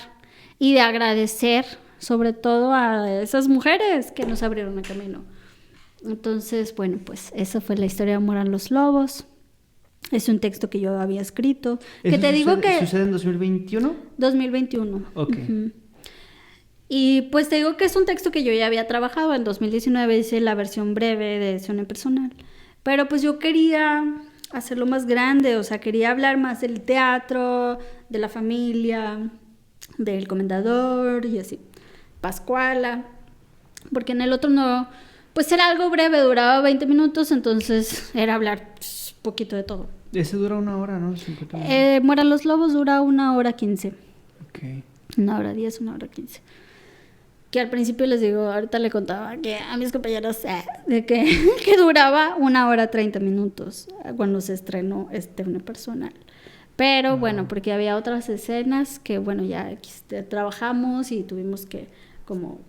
y de agradecer, sobre todo a esas mujeres que nos abrieron el camino. Entonces, bueno, pues esa fue la historia de Amor a los Lobos. Es un texto que yo había escrito. Que te digo que... ¿Sucede en 2021? 2021. Ok. Uh-huh. Y pues te digo que es un texto que yo ya había trabajado. En 2019 hice la versión breve de Edición Personal. Pero pues yo quería hacerlo más grande. O sea, quería hablar más del teatro, de la familia, del comendador y así. Pascuala. Porque en el otro no... Pues era algo breve, duraba 20 minutos, entonces era hablar poquito de todo. Ese dura 1 hora, ¿no? Muera los Lobos dura 1:15. Ok. 1:10, 1:15. Que al principio les digo, ahorita le contaba que a mis compañeros de que duraba 1:30 cuando se estrenó Unipersonal. Pero bueno, porque había otras escenas que bueno, ya trabajamos y tuvimos que como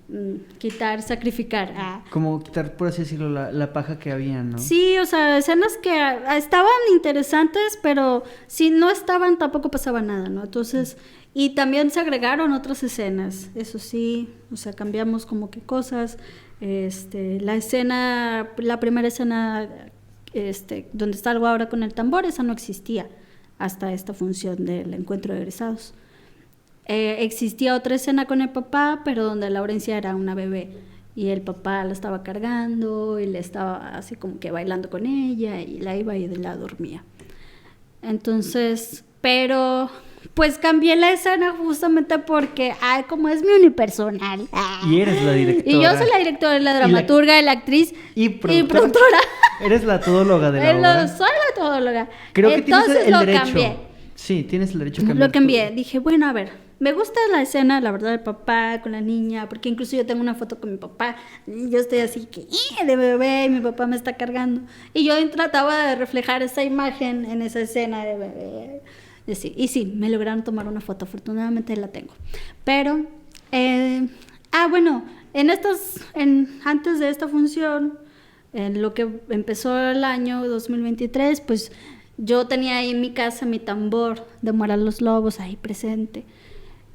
sacrificar. Como quitar, por así decirlo, la paja que había, ¿no? Sí, o sea, escenas que estaban interesantes, pero si no estaban tampoco pasaba nada, ¿no? Entonces, y también se agregaron otras escenas, eso sí, o sea, cambiamos como que cosas, la primera escena, donde está algo ahora con el tambor, esa no existía hasta esta función del encuentro de egresados. Existía otra escena con el papá, pero donde Laurencia era una bebé y el papá la estaba cargando y le estaba así como que bailando con ella y la iba y la dormía. Entonces, pero pues cambié la escena justamente porque, como es mi unipersonal. Y eres la directora. Y yo soy la directora, la dramaturga, la actriz y productora. Eres la todóloga de la obra. Soy la todóloga. Creo que entonces tienes el derecho. Cambié. Sí, tienes el derecho a cambiar. Lo cambié. Dije, bueno, a ver. Me gusta la escena, la verdad, del papá con la niña, porque incluso yo tengo una foto con mi papá, y yo estoy así que de bebé y mi papá me está cargando. Y yo trataba de reflejar esa imagen en esa escena de bebé. Y sí, me lograron tomar una foto, afortunadamente la tengo. Pero, bueno, antes de esta función, en lo que empezó el año 2023, pues yo tenía ahí en mi casa mi tambor de Muera a los Lobos ahí presente.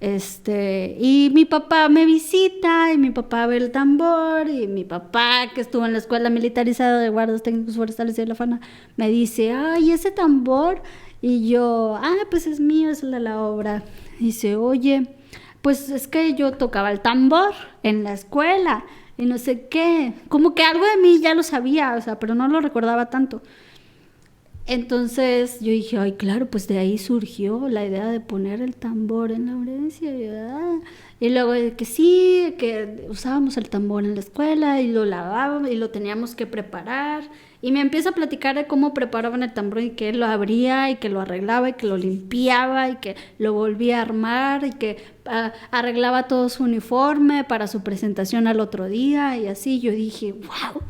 Y mi papá me visita y mi papá ve el tambor y mi papá, que estuvo en la escuela militarizada de guardas técnicos forestales de La Fana, me dice, ay, ese tambor. Y yo, pues es mío, es el de la obra. Y dice, oye, pues es que yo tocaba el tambor en la escuela y no sé qué. Como que algo de mí ya lo sabía, o sea, pero no lo recordaba tanto. Entonces yo dije, ay, claro, pues de ahí surgió la idea de poner el tambor en Laurencia. Y luego de que sí, que usábamos el tambor en la escuela y lo lavábamos y lo teníamos que preparar. Y me empieza a platicar de cómo preparaban el tambor y que él lo abría y que lo arreglaba y que lo limpiaba y que lo volvía a armar y que arreglaba todo su uniforme para su presentación al otro día y así. Yo dije, wow.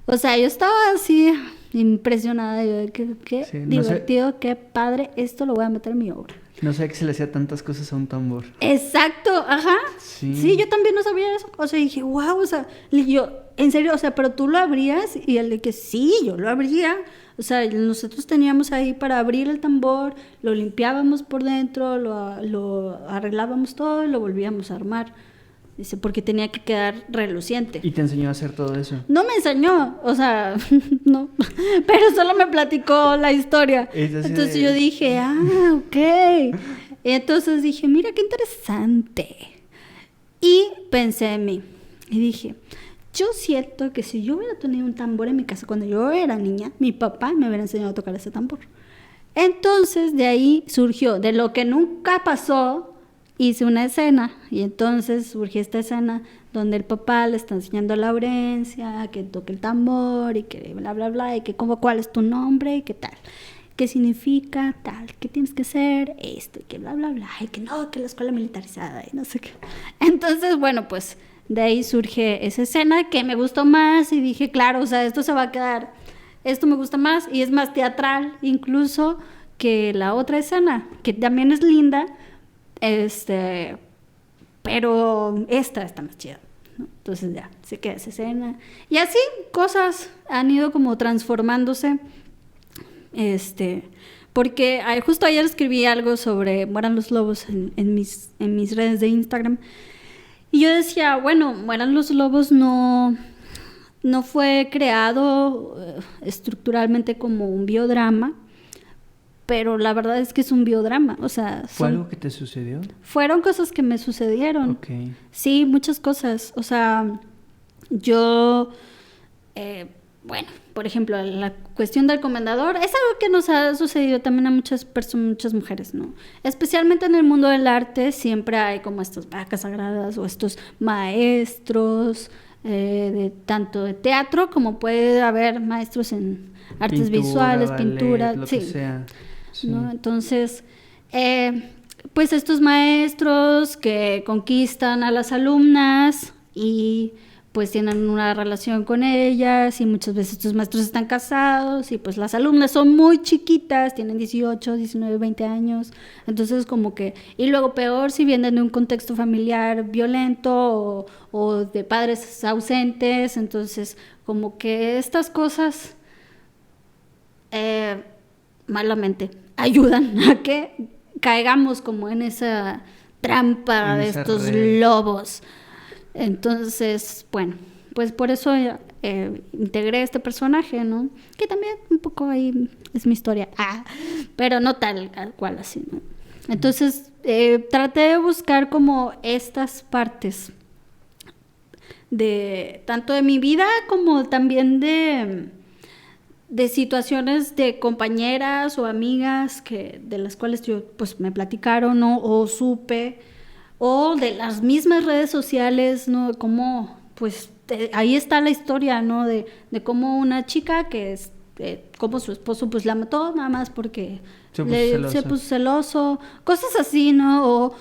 O sea, yo estaba así impresionada. Yo, qué Sí, no divertido, qué padre. Esto lo voy a meter en mi obra. No sé que se le hacía tantas cosas a un tambor. Exacto, ajá. Sí. Sí, yo también no sabía eso. O sea, dije, wow, o sea, yo, en serio, o sea, pero tú lo abrías y el de que sí, yo lo abría. O sea, nosotros teníamos ahí para abrir el tambor, lo limpiábamos por dentro, lo arreglábamos todo y lo volvíamos a armar. Dice, porque tenía que quedar reluciente. ¿Y te enseñó a hacer todo eso? No me enseñó, o sea, no, pero solo me platicó la historia. Entonces yo dije, ok. Y entonces dije, mira qué interesante. Y pensé en mí y dije, yo siento que si yo hubiera tenido un tambor en mi casa cuando yo era niña, mi papá me hubiera enseñado a tocar ese tambor. Entonces de ahí surgió, de lo que nunca pasó, hice una escena y entonces surgió esta escena donde el papá le está enseñando a Laurencia que toque el tambor y que bla bla bla y que como cuál es tu nombre y qué tal, qué significa tal, qué tienes que hacer esto y que bla bla bla y que no, que la escuela militarizada y no sé qué. Entonces bueno, pues de ahí surge esa escena que me gustó más y dije, claro, o sea, esto se va a quedar, esto me gusta más y es más teatral incluso que la otra escena, que también es linda. Pero esta está más chida, ¿no? Entonces ya, se queda esa escena. Y así cosas han ido como transformándose. Porque justo ayer escribí algo sobre Mueran los Lobos en mis redes de Instagram. Y yo decía, bueno, Mueran los Lobos no fue creado estructuralmente como un biodrama. Pero la verdad es que es un biodrama, o sea... ¿Fue algo que te sucedió? Fueron cosas que me sucedieron. Ok. Sí, muchas cosas. O sea, yo... bueno, por ejemplo, la cuestión del comendador es algo que nos ha sucedido también a muchas personas, muchas mujeres, ¿no? Especialmente en el mundo del arte siempre hay como estas vacas sagradas o estos maestros... tanto de teatro como puede haber maestros en artes visuales, ballet, pintura, lo sí. que sea. Sí. ¿No? Entonces, pues estos maestros que conquistan a las alumnas y pues tienen una relación con ellas y muchas veces estos maestros están casados y pues las alumnas son muy chiquitas, tienen 18, 19, 20 años, entonces como que, y luego peor si vienen de un contexto familiar violento o de padres ausentes, entonces como que estas cosas malamente ayudan a que caigamos como en esa trampa de estos lobos. Entonces, bueno, pues por eso integré este personaje, ¿no? Que también un poco ahí es mi historia, pero no tal cual así, ¿no? Entonces, traté de buscar como estas partes de tanto de mi vida como también de situaciones de compañeras o amigas de las cuales yo pues me platicaron, ¿no? O supe, o de las mismas redes sociales, ¿no? Como pues ahí está la historia, ¿no? De cómo una chica que como su esposo pues la mató nada más porque se puso celoso, cosas así, ¿no? O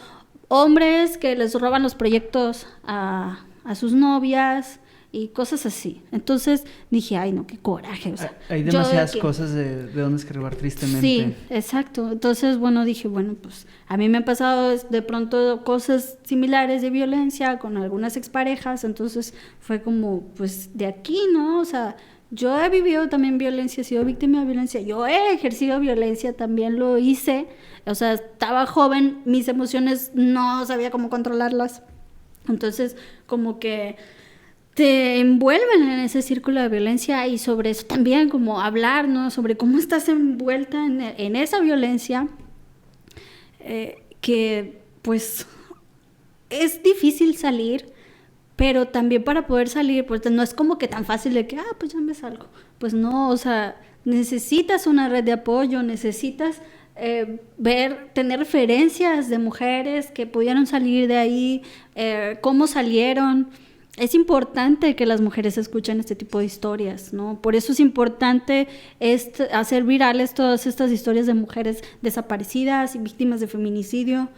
hombres que les roban los proyectos a sus novias y cosas así. Entonces dije, ay no, qué coraje. O sea, hay demasiadas cosas de donde escribir tristemente. Sí, exacto. Entonces, bueno, dije, bueno, pues a mí me han pasado de pronto cosas similares de violencia con algunas exparejas, entonces fue como, pues de aquí, ¿no? O sea, yo he vivido también violencia, he sido víctima de violencia, yo he ejercido violencia, también lo hice, o sea, estaba joven, mis emociones no sabía cómo controlarlas, entonces como que te envuelven en ese círculo de violencia y sobre eso también como hablar, ¿no? Sobre cómo estás envuelta en esa violencia que pues es difícil salir, pero también para poder salir pues no es como que tan fácil de que pues ya me salgo, pues no, o sea, necesitas una red de apoyo, necesitas tener referencias de mujeres que pudieron salir de ahí, cómo salieron. Es importante que las mujeres escuchen este tipo de historias, ¿no? Por eso es importante hacer virales todas estas historias de mujeres desaparecidas y víctimas de feminicidio.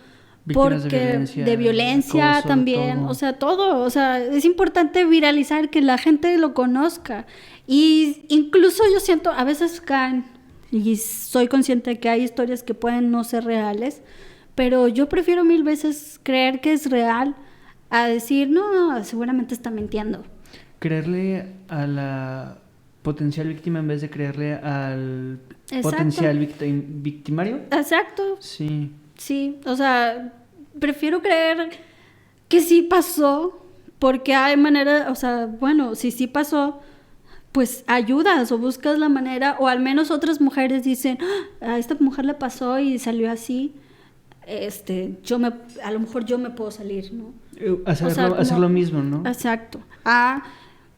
Víctimas Porque de violencia acoso, también, todo. o sea, todo, o sea, es importante viralizar, que la gente lo conozca. Y incluso yo siento, a veces caen, y soy consciente de que hay historias que pueden no ser reales, pero yo prefiero 1000 veces creer que es real a decir, no, seguramente está mintiendo. Creerle a la potencial víctima en vez de creerle al Exacto. potencial victimario. Exacto. Sí. Sí, o sea, prefiero creer que sí pasó, porque hay manera, o sea, bueno, si sí pasó, pues ayudas o buscas la manera, o al menos otras mujeres dicen, a esta mujer le pasó y salió así, a lo mejor yo me puedo salir, ¿no? Hacer lo mismo, ¿no? Exacto. A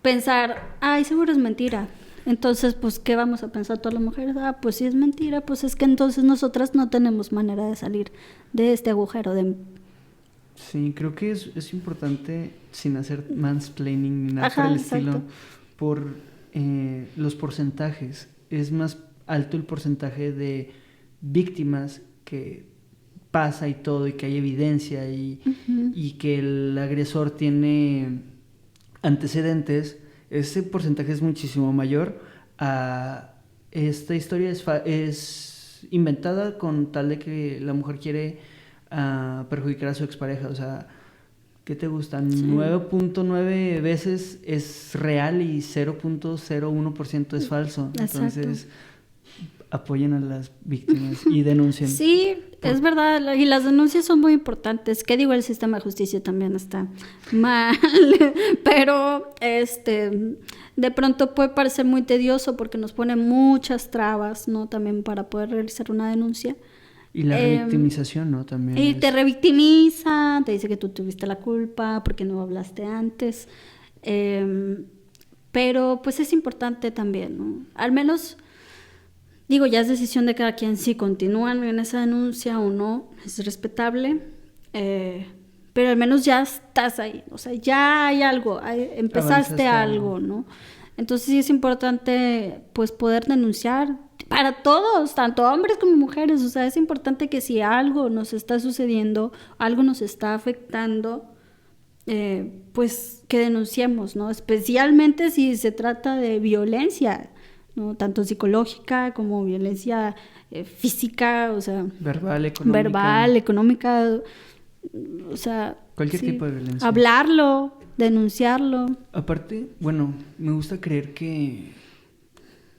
pensar, ay, seguro es mentira. Entonces, pues, ¿qué vamos a pensar todas las mujeres? Ah, pues si es mentira, pues es que entonces nosotras no tenemos manera de salir de este agujero de... Sí, creo que es importante, sin hacer mansplaining ni nada Ajá, por el exacto. estilo, por los porcentajes. Es más alto el porcentaje de víctimas que pasa y todo, y que hay evidencia y que el agresor tiene antecedentes. Ese porcentaje es muchísimo mayor a esta historia es inventada con tal de que la mujer quiere perjudicar a su expareja. O sea, ¿qué te gustan? Sí. 9.9 veces es real y 0.01% es falso. Exacto. Entonces, apoyen a las víctimas y denuncien. Sí, es verdad, y las denuncias son muy importantes. ¿Qué digo? El sistema de justicia también está mal, pero de pronto puede parecer muy tedioso porque nos pone muchas trabas, ¿no? También para poder realizar una denuncia. Y la revictimización, ¿no? También. Y te revictimiza, te dice que tú tuviste la culpa porque no hablaste antes. Pero pues es importante también, ¿no? Al menos... Digo, ya es decisión de cada quien si continúan en esa denuncia o no, es respetable, pero al menos ya estás ahí, o sea, ya hay algo, empezaste algo, ¿no? Entonces sí es importante pues poder denunciar para todos, tanto hombres como mujeres, o sea, es importante que si algo nos está sucediendo, algo nos está afectando, pues que denunciemos, ¿no? Especialmente si se trata de violencia, ¿no? Tanto psicológica como violencia física, o sea... Verbal, económica, o sea... Cualquier tipo de violencia. Hablarlo, denunciarlo. Aparte, bueno, me gusta creer que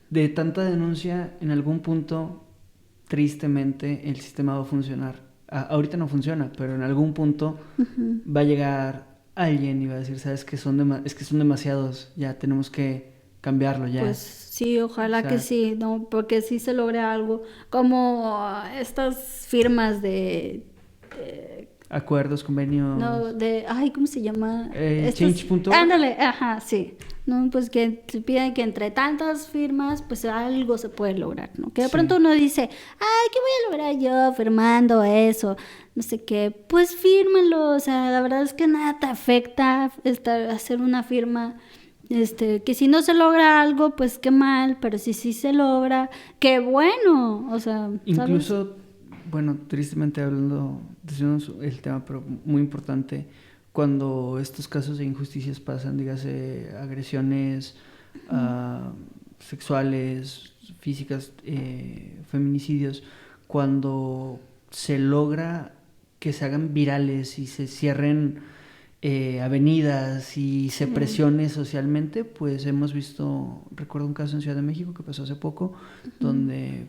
de tanta denuncia, en algún punto, tristemente, el sistema va a funcionar. Ahorita no funciona, pero en algún punto va a llegar alguien y va a decir, ¿sabes qué? Es que son demasiados, ya tenemos que cambiarlo ya. Pues sí, ojalá que sí, ¿no? Porque sí se logre algo, como estas firmas de acuerdos, convenios. No, ¿cómo se llama? Change.org. Ándale, ajá, sí. No, pues que te piden que entre tantas firmas, pues algo se puede lograr, ¿no? Que de pronto uno dice, ay, ¿qué voy a lograr yo firmando eso? No sé qué. Pues fírmalo, o sea, la verdad es que nada te afecta hacer una firma. Que si no se logra algo, pues qué mal, pero si sí se logra, qué bueno, o sea, ¿sabes? Incluso, bueno, tristemente hablando, decimos el tema, pero muy importante, cuando estos casos de injusticias pasan, dígase agresiones sexuales, físicas, feminicidios, cuando se logra que se hagan virales y se cierren avenidas y se presione socialmente, pues hemos visto, recuerdo un caso en Ciudad de México que pasó hace poco, donde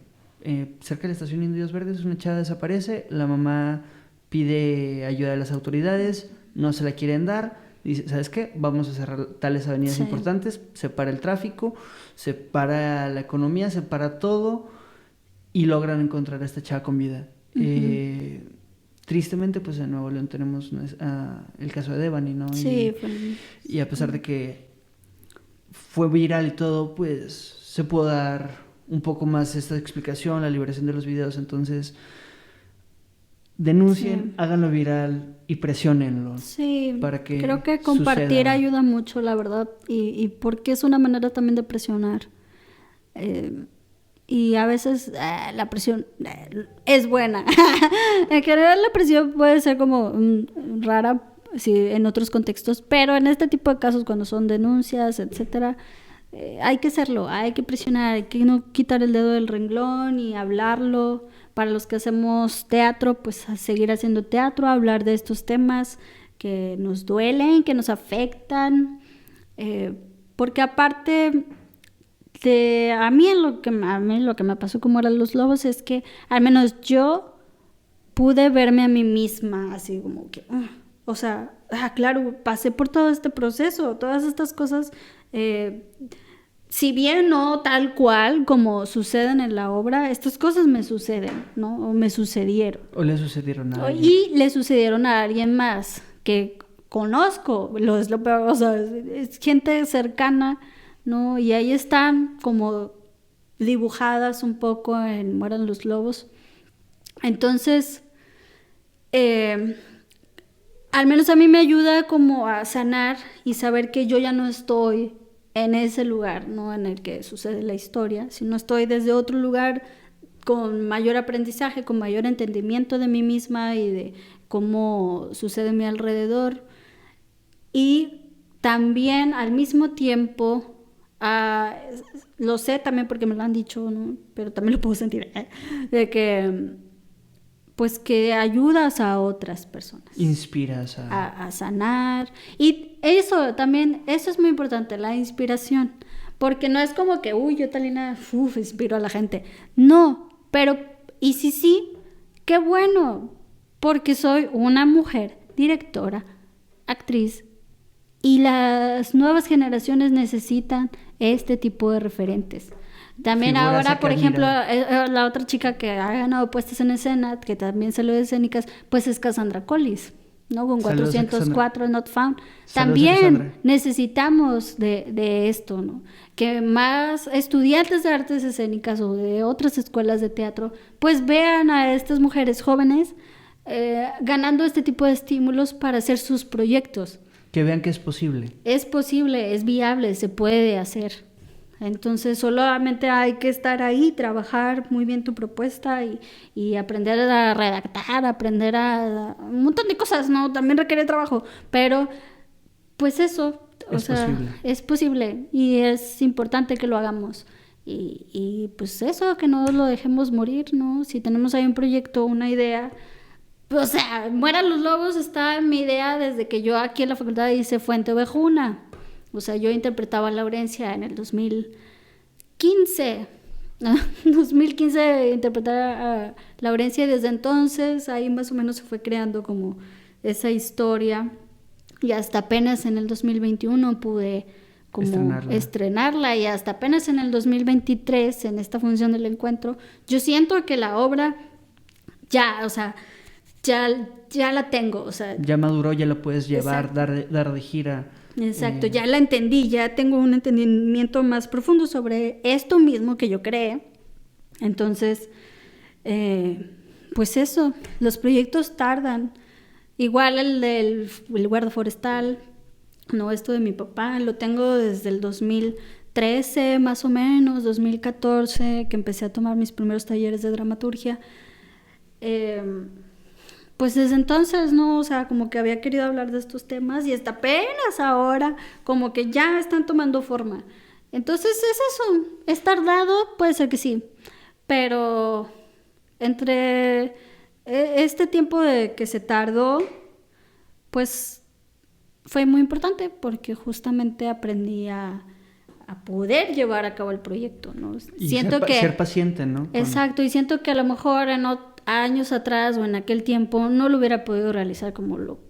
cerca de la estación Indios Verdes una chava desaparece, la mamá pide ayuda de las autoridades, no se la quieren dar, dice, ¿sabes qué? Vamos a cerrar tales avenidas importantes, se para el tráfico, se para la economía, se para todo y logran encontrar a esta chava con vida. Tristemente, pues en Nuevo León tenemos el caso de Devani, ¿no? Sí. Y a pesar de que fue viral y todo, pues se pudo dar un poco más esta explicación, la liberación de los videos. Entonces, denuncien, Sí. háganlo viral y presionenlo. Sí, para que creo que compartir suceda. ayuda mucho, la verdad, y porque es una manera también de presionar. Y a veces la presión es buena. En general la presión puede ser como rara sí, en otros contextos, pero en este tipo de casos, cuando son denuncias, etcétera, hay que hacerlo, hay que presionar, hay que no quitar el dedo del renglón y hablarlo. Para los que hacemos teatro, pues a seguir haciendo teatro, hablar de estos temas que nos duelen, que nos afectan, porque aparte a mí lo que me pasó como eran los lobos es que al menos yo pude verme a mí misma así como que, o sea, claro, pasé por todo este proceso, todas estas cosas, si bien no tal cual como suceden en la obra, estas cosas me suceden, ¿no? O me sucedieron. O le sucedieron a alguien. Y le sucedieron a alguien más que conozco, es lo peor, o sea, es gente cercana, ¿no? Y ahí están como dibujadas un poco en Mueran los Lobos. Entonces, al menos a mí me ayuda como a sanar y saber que yo ya no estoy en ese lugar, ¿no? En el que sucede la historia, sino estoy desde otro lugar con mayor aprendizaje, con mayor entendimiento de mí misma y de cómo sucede a mi alrededor. Y también al mismo tiempo, lo sé también porque me lo han dicho, ¿no? Pero también lo puedo sentir, de que pues que ayudas a otras personas. Inspiras a sanar. Y eso también, eso es muy importante, la inspiración. Porque no es como que, yo Talina, inspiro a la gente. No, pero, y sí, qué bueno. Porque soy una mujer, directora, actriz. Y las nuevas generaciones necesitan este tipo de referentes. También figuras ahora, por ejemplo, admirar. la otra chica que ha ganado puestas en escena, que también salió de escénicas, pues es Cassandra Collis, ¿no? Con Saludos a 404 Not Found. Saludos a También Cassandra. necesitamos de esto, ¿no? Que más estudiantes de artes escénicas o de otras escuelas de teatro, pues vean a estas mujeres jóvenes ganando este tipo de estímulos para hacer sus proyectos. Que vean que es posible. Es posible, es viable, se puede hacer. Entonces solamente hay que estar ahí, trabajar muy bien tu propuesta y aprender a redactar, aprender a un montón de cosas, ¿no? También requiere trabajo, pero pues eso, es posible y es importante que lo hagamos. Y pues eso, que no lo dejemos morir, ¿no? Si tenemos ahí un proyecto, una idea, o sea, Mueran los Lobos está en mi idea desde que yo aquí en la facultad hice Fuente Ovejuna. O sea, yo interpretaba a Laurencia en el 2015. 2015 interpreté a Laurencia y desde entonces ahí más o menos se fue creando como esa historia. Y hasta apenas en el 2021 pude como estrenarla y hasta apenas en el 2023, en esta función del encuentro, yo siento que la obra ya, o sea, ya la tengo, o sea, ya maduró, ya la puedes llevar, dar de gira. Exacto, ya la entendí, ya tengo un entendimiento más profundo sobre esto mismo que yo creé. Entonces, pues eso, los proyectos tardan. Igual el del guarda forestal, no, esto de mi papá, lo tengo desde el 2013 más o menos, 2014, que empecé a tomar mis primeros talleres de dramaturgia. Pues desde entonces, ¿no? O sea, como que había querido hablar de estos temas y hasta apenas ahora como que ya están tomando forma. Entonces es eso, es tardado, puede ser que sí, pero entre este tiempo de que se tardó, pues fue muy importante porque justamente aprendí a poder llevar a cabo el proyecto, ¿no? Y ser paciente, ¿no? Exacto, y siento que a lo mejor años atrás o en aquel tiempo no lo hubiera podido realizar como lo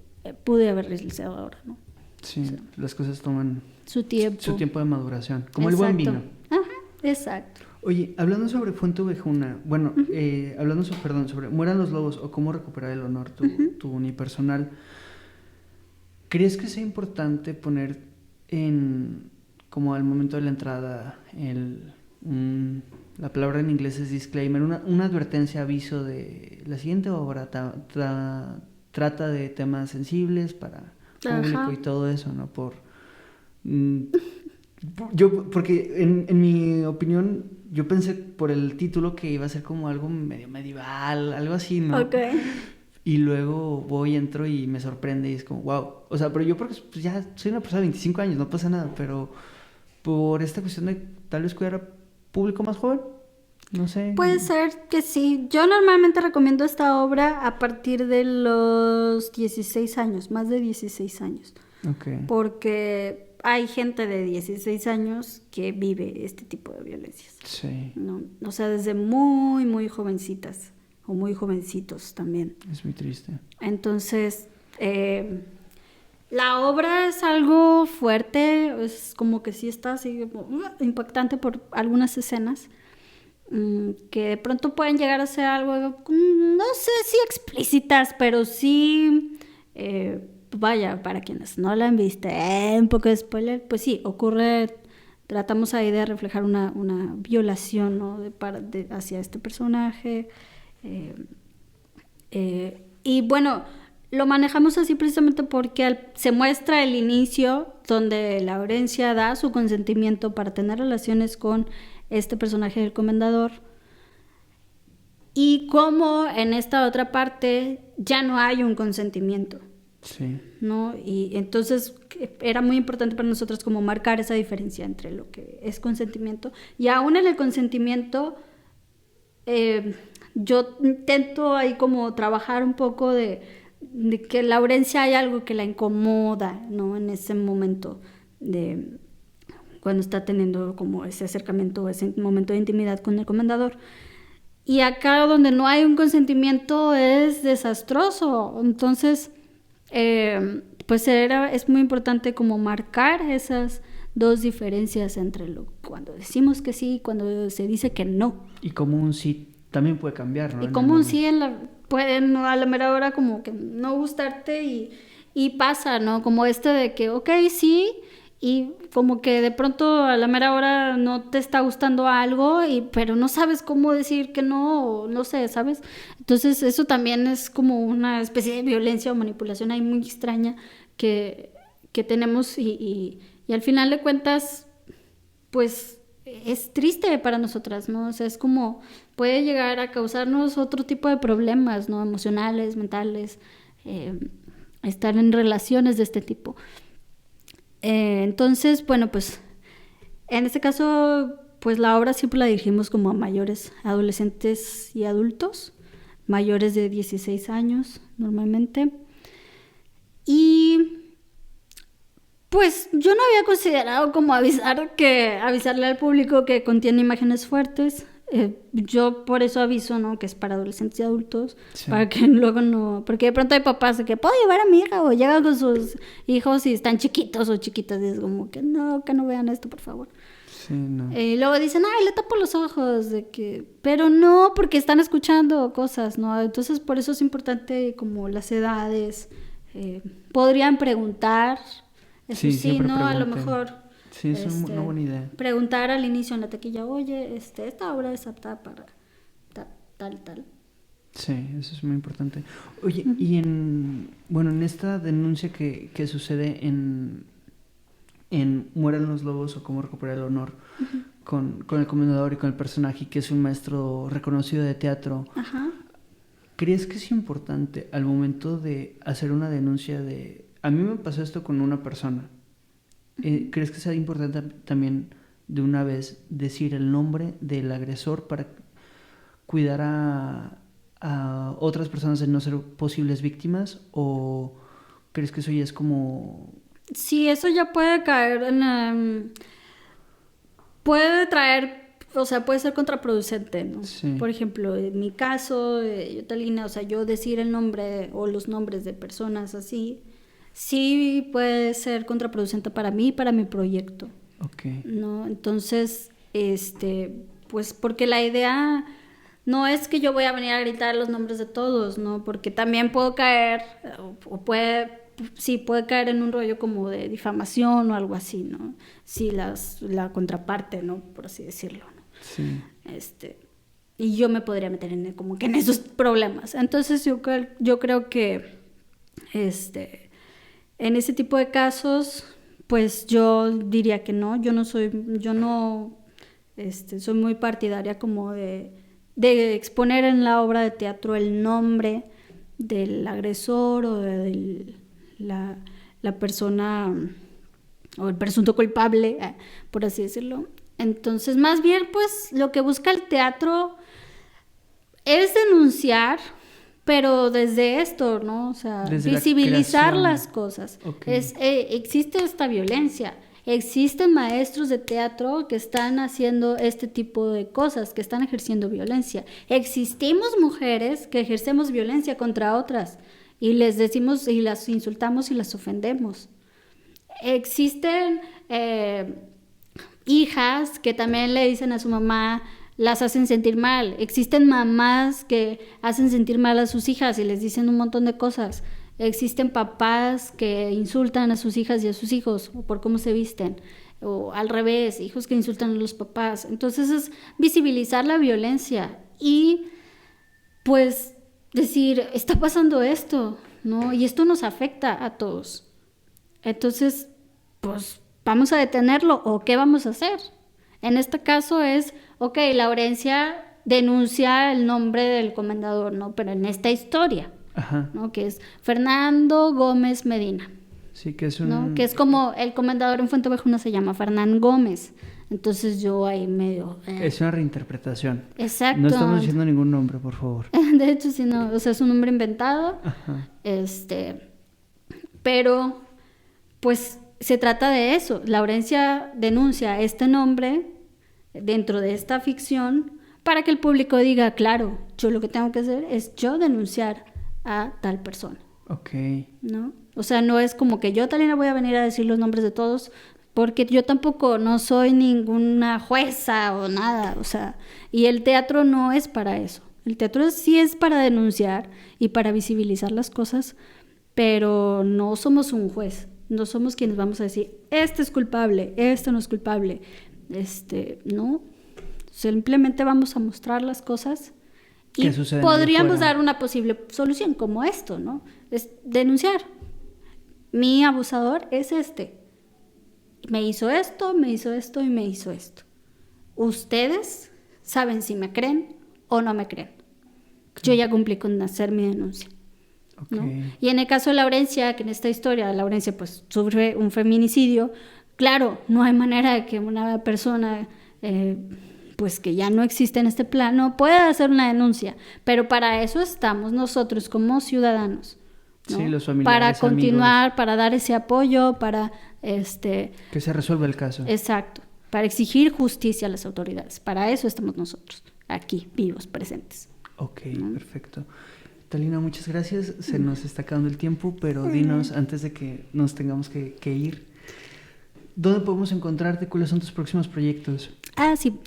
pude haber realizado ahora, ¿no? Sí, o sea, las cosas toman su tiempo de maduración, como exacto. El buen vino. Ajá, exacto. Oye, hablando sobre Fuente Ovejuna, bueno, hablando sobre Mueran los Lobos o Cómo recuperar el honor, tu unipersonal, ¿crees que sea importante poner como al momento de la entrada la palabra en inglés es disclaimer, una advertencia, aviso de la siguiente obra trata de temas sensibles para público. Ajá. Y todo eso, ¿no? Porque en mi opinión, yo pensé por el título que iba a ser como algo medio medieval, algo así, ¿no? Okay. Y luego entro y me sorprende y es como, wow. O sea, pero yo porque pues, ya soy una persona de 25 años, no pasa nada, pero por esta cuestión de tal vez cuidar a público más joven, no sé. Puede ser que sí. Yo normalmente recomiendo esta obra a partir de los 16 años, más de 16 años. Okay. Porque hay gente de 16 años que vive este tipo de violencias. Sí. ¿No? O sea, desde muy, muy jovencitas o muy jovencitos también. Es muy triste. Entonces, la obra es algo fuerte, es como que sí está así impactante por algunas escenas. Que de pronto pueden llegar a ser algo, no sé si explícitas, pero sí, vaya, para quienes no la han visto, un poco de spoiler, pues sí, tratamos ahí de reflejar una violación, ¿no? hacia este personaje, y bueno, lo manejamos así precisamente porque se muestra el inicio donde Laurencia da su consentimiento para tener relaciones con este personaje del comendador, y cómo en esta otra parte ya no hay un consentimiento. Sí. ¿No? Y entonces era muy importante para nosotros como marcar esa diferencia entre lo que es consentimiento, y aún en el consentimiento yo intento ahí como trabajar un poco de que Laurencia hay algo que la incomoda, ¿no? En ese momento cuando está teniendo como ese acercamiento, ese momento de intimidad con el comendador. Y acá donde no hay un consentimiento es desastroso. Entonces, pues es muy importante como marcar esas dos diferencias entre cuando decimos que sí y cuando se dice que no. Y como un sí también puede cambiar, ¿no? Y como un sí puede no, a la mera hora como que no gustarte y pasa, ¿no? Como de que, ok, sí, y como que de pronto a la mera hora no te está gustando algo, pero no sabes cómo decir que no, o no sé, ¿sabes? Entonces eso también es como una especie de violencia o manipulación ahí muy extraña que tenemos, y al final de cuentas, pues es triste para nosotras, ¿no? O sea, es como puede llegar a causarnos otro tipo de problemas, ¿no? Emocionales, mentales, estar en relaciones de este tipo. Entonces, bueno, pues en este caso, pues la obra siempre la dirigimos como a mayores, adolescentes y adultos, mayores de 16 años normalmente. Y pues yo no había considerado como avisarle al público que contiene imágenes fuertes. Yo por eso aviso, ¿no? Que es para adolescentes y adultos, sí. Para que luego no, porque de pronto hay papás de que puedo llevar a mi hija, o llegan con sus hijos y están chiquitos o chiquitas, y es como que no vean esto, por favor. Sí, no. Y luego dicen, le tapo los ojos, pero no, porque están escuchando cosas, ¿no? Entonces por eso es importante como las edades, podrían preguntar, eso sí, ¿no? Pregunten. A lo mejor. Sí, es una buena idea. Preguntar al inicio en la taquilla, oye, esta obra es apta para tal. Sí, eso es muy importante. Oye, y en esta denuncia que sucede en Mueran los lobos o Cómo recuperar el honor, uh-huh, con el comendador y con el personaje que es un maestro reconocido de teatro, uh-huh, ¿crees que es importante al momento de hacer una denuncia a mí me pasó esto con una persona? ¿Crees que sea importante también de una vez decir el nombre del agresor para cuidar a otras personas de no ser posibles víctimas? ¿O crees que eso ya es como...? Sí, eso ya puede caer en... puede traer... O sea, puede ser contraproducente, ¿no? Sí. Por ejemplo, en mi caso, Yotalina, o sea, yo decir el nombre o los nombres de personas así... sí puede ser contraproducente para mí y para mi proyecto. Okay. ¿No? Entonces, pues porque la idea no es que yo voy a venir a gritar los nombres de todos, ¿no? Porque también puedo caer, puede caer en un rollo como de difamación o algo así, ¿no? Sí, la contraparte, ¿no? Por así decirlo, ¿no? Sí. Y yo me podría meter como que en esos problemas. Entonces yo creo que en ese tipo de casos, pues yo diría que no, soy muy partidaria como de exponer en la obra de teatro el nombre del agresor o de la persona o el presunto culpable, por así decirlo. Entonces, más bien, pues, lo que busca el teatro es denunciar, pero desde esto, ¿no? O sea, desde visibilizar las cosas. Okay. Existe esta violencia. Existen maestros de teatro que están haciendo este tipo de cosas, que están ejerciendo violencia. Existimos mujeres que ejercemos violencia contra otras y les decimos y las insultamos y las ofendemos. Existen hijas que también le dicen a su mamá, las hacen sentir mal. Existen mamás que hacen sentir mal a sus hijas y les dicen un montón de cosas. Existen papás que insultan a sus hijas y a sus hijos por cómo se visten, o al revés, hijos que insultan a los papás. Entonces es visibilizar la violencia y pues decir, está pasando esto, ¿no? Y esto nos afecta a todos. Entonces, pues vamos a detenerlo, o ¿qué vamos a hacer? En este caso es, ok, Laurencia denuncia el nombre del comendador, ¿no? Pero en esta historia, ajá, ¿no? Que es Fernando Gómez Medina. Sí, que es ¿no? Que es como el comendador en Fuente Ovejuna se llama Fernán Gómez. Entonces yo ahí medio... Es una reinterpretación. Exacto. No estamos diciendo ningún nombre, por favor. De hecho, sí, no. O sea, es un nombre inventado. Ajá. Pero, pues, se trata de eso. Laurencia denuncia este nombre dentro de esta ficción para que el público diga, claro, yo lo que tengo que hacer es yo denunciar a tal persona. Ok. ¿No? O sea, no es como que yo, Talina, voy a venir a decir los nombres de todos, porque yo tampoco no soy ninguna jueza o nada, o sea, y el teatro no es para eso. El teatro sí es para denunciar y para visibilizar las cosas, pero no somos un juez, no somos quienes vamos a decir, este es culpable, este no es culpable, no. Simplemente vamos a mostrar las cosas y podríamos dar una posible solución como esto, ¿no? Es denunciar. Mi abusador es me hizo esto, me hizo esto y me hizo esto. Ustedes saben si me creen o no me creen. Yo ya cumplí con hacer mi denuncia. Okay. ¿No? Y en el caso de Laurencia, que en esta historia Laurencia pues sufre un feminicidio, claro, no hay manera de que una persona pues que ya no existe en este plano pueda hacer una denuncia, pero para eso estamos nosotros como ciudadanos. ¿no? Sí, los familiares, para continuar, amigos. Para dar ese apoyo, para que se resuelva el caso. Exacto, para exigir justicia a las autoridades. Para eso estamos nosotros, aquí, vivos, presentes. Ok, ¿no? Perfecto. Talina, muchas gracias. Se nos está acabando el tiempo, pero dinos, antes de que nos tengamos que ir, ¿dónde podemos encontrarte? ¿Cuáles son tus próximos proyectos? Sí.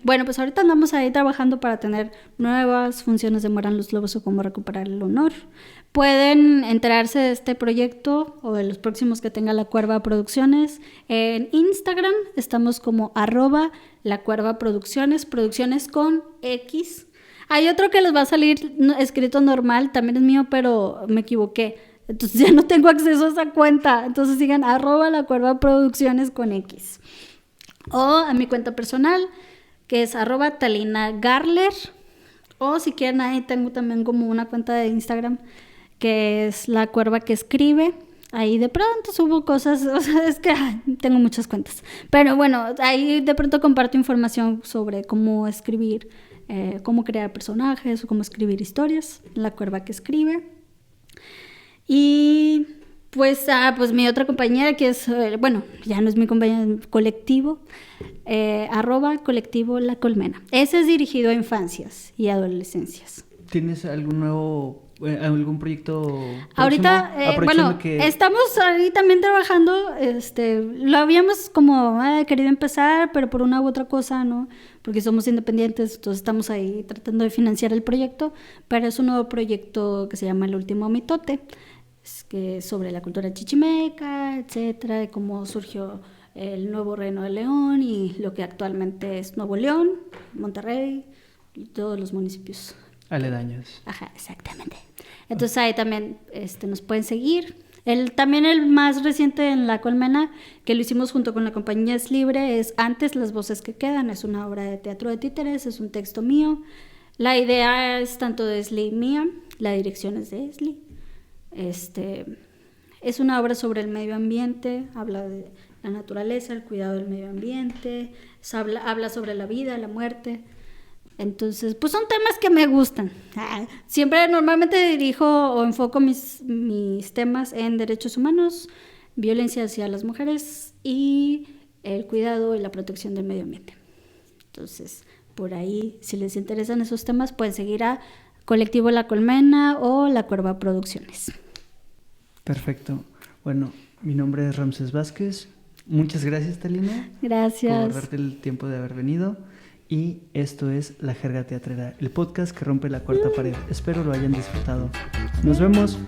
Bueno, pues ahorita andamos ahí trabajando para tener nuevas funciones de Mueran los Lobos o Cómo Recuperar el Honor. Pueden enterarse de este proyecto o de los próximos que tenga La Cuerva Producciones. En Instagram estamos como @lacuervaproducciones, producciones con X. Hay otro que les va a salir escrito normal, también es mío, pero me equivoqué. Entonces ya no tengo acceso a esa cuenta. Entonces sigan @lacuervaproducciones con X. O a mi cuenta personal, que es @talinagarler. O si quieren, ahí tengo también como una cuenta de Instagram, que es La Cuerva que Escribe. Ahí de pronto subo cosas, o sea, es que tengo muchas cuentas. Pero bueno, ahí de pronto comparto información sobre cómo escribir, cómo crear personajes o cómo escribir historias. La Cuerva que Escribe. Y pues mi otra compañera que es, ya no es mi compañera, es colectivo, @colectivo La Colmena. Ese es dirigido a infancias y adolescencias. ¿Tienes algún proyecto próximo? Ahorita, estamos ahí también trabajando, lo habíamos como querido empezar, pero por una u otra cosa, ¿no? Porque somos independientes, entonces estamos ahí tratando de financiar el proyecto, pero es un nuevo proyecto que se llama El Último Mitote, que sobre la cultura chichimeca, etcétera, de cómo surgió el nuevo Reino de León y lo que actualmente es Nuevo León, Monterrey y todos los municipios aledaños. Ajá, exactamente. Entonces ahí también nos pueden seguir. También el más reciente en La Colmena, que lo hicimos junto con la compañía Es Libre, es Antes las voces que quedan. Es una obra de teatro de títeres, es un texto mío. La idea es tanto de Esli y mía, la dirección es de Esli. Es una obra sobre el medio ambiente, habla de la naturaleza, el cuidado del medio ambiente, habla sobre la vida, la muerte. Entonces, pues son temas que me gustan. Siempre normalmente dirijo o enfoco mis temas en derechos humanos, violencia hacia las mujeres y el cuidado y la protección del medio ambiente. Entonces, por ahí, si les interesan esos temas, pueden seguir a Colectivo La Colmena o La Cuerva Producciones. Perfecto. Bueno, mi nombre es Ramses Vázquez. Muchas gracias, Talina. Gracias. Por darte el tiempo de haber venido. Y esto es La Jerga Teatrera, el podcast que rompe la cuarta pared. Espero lo hayan disfrutado. Nos vemos.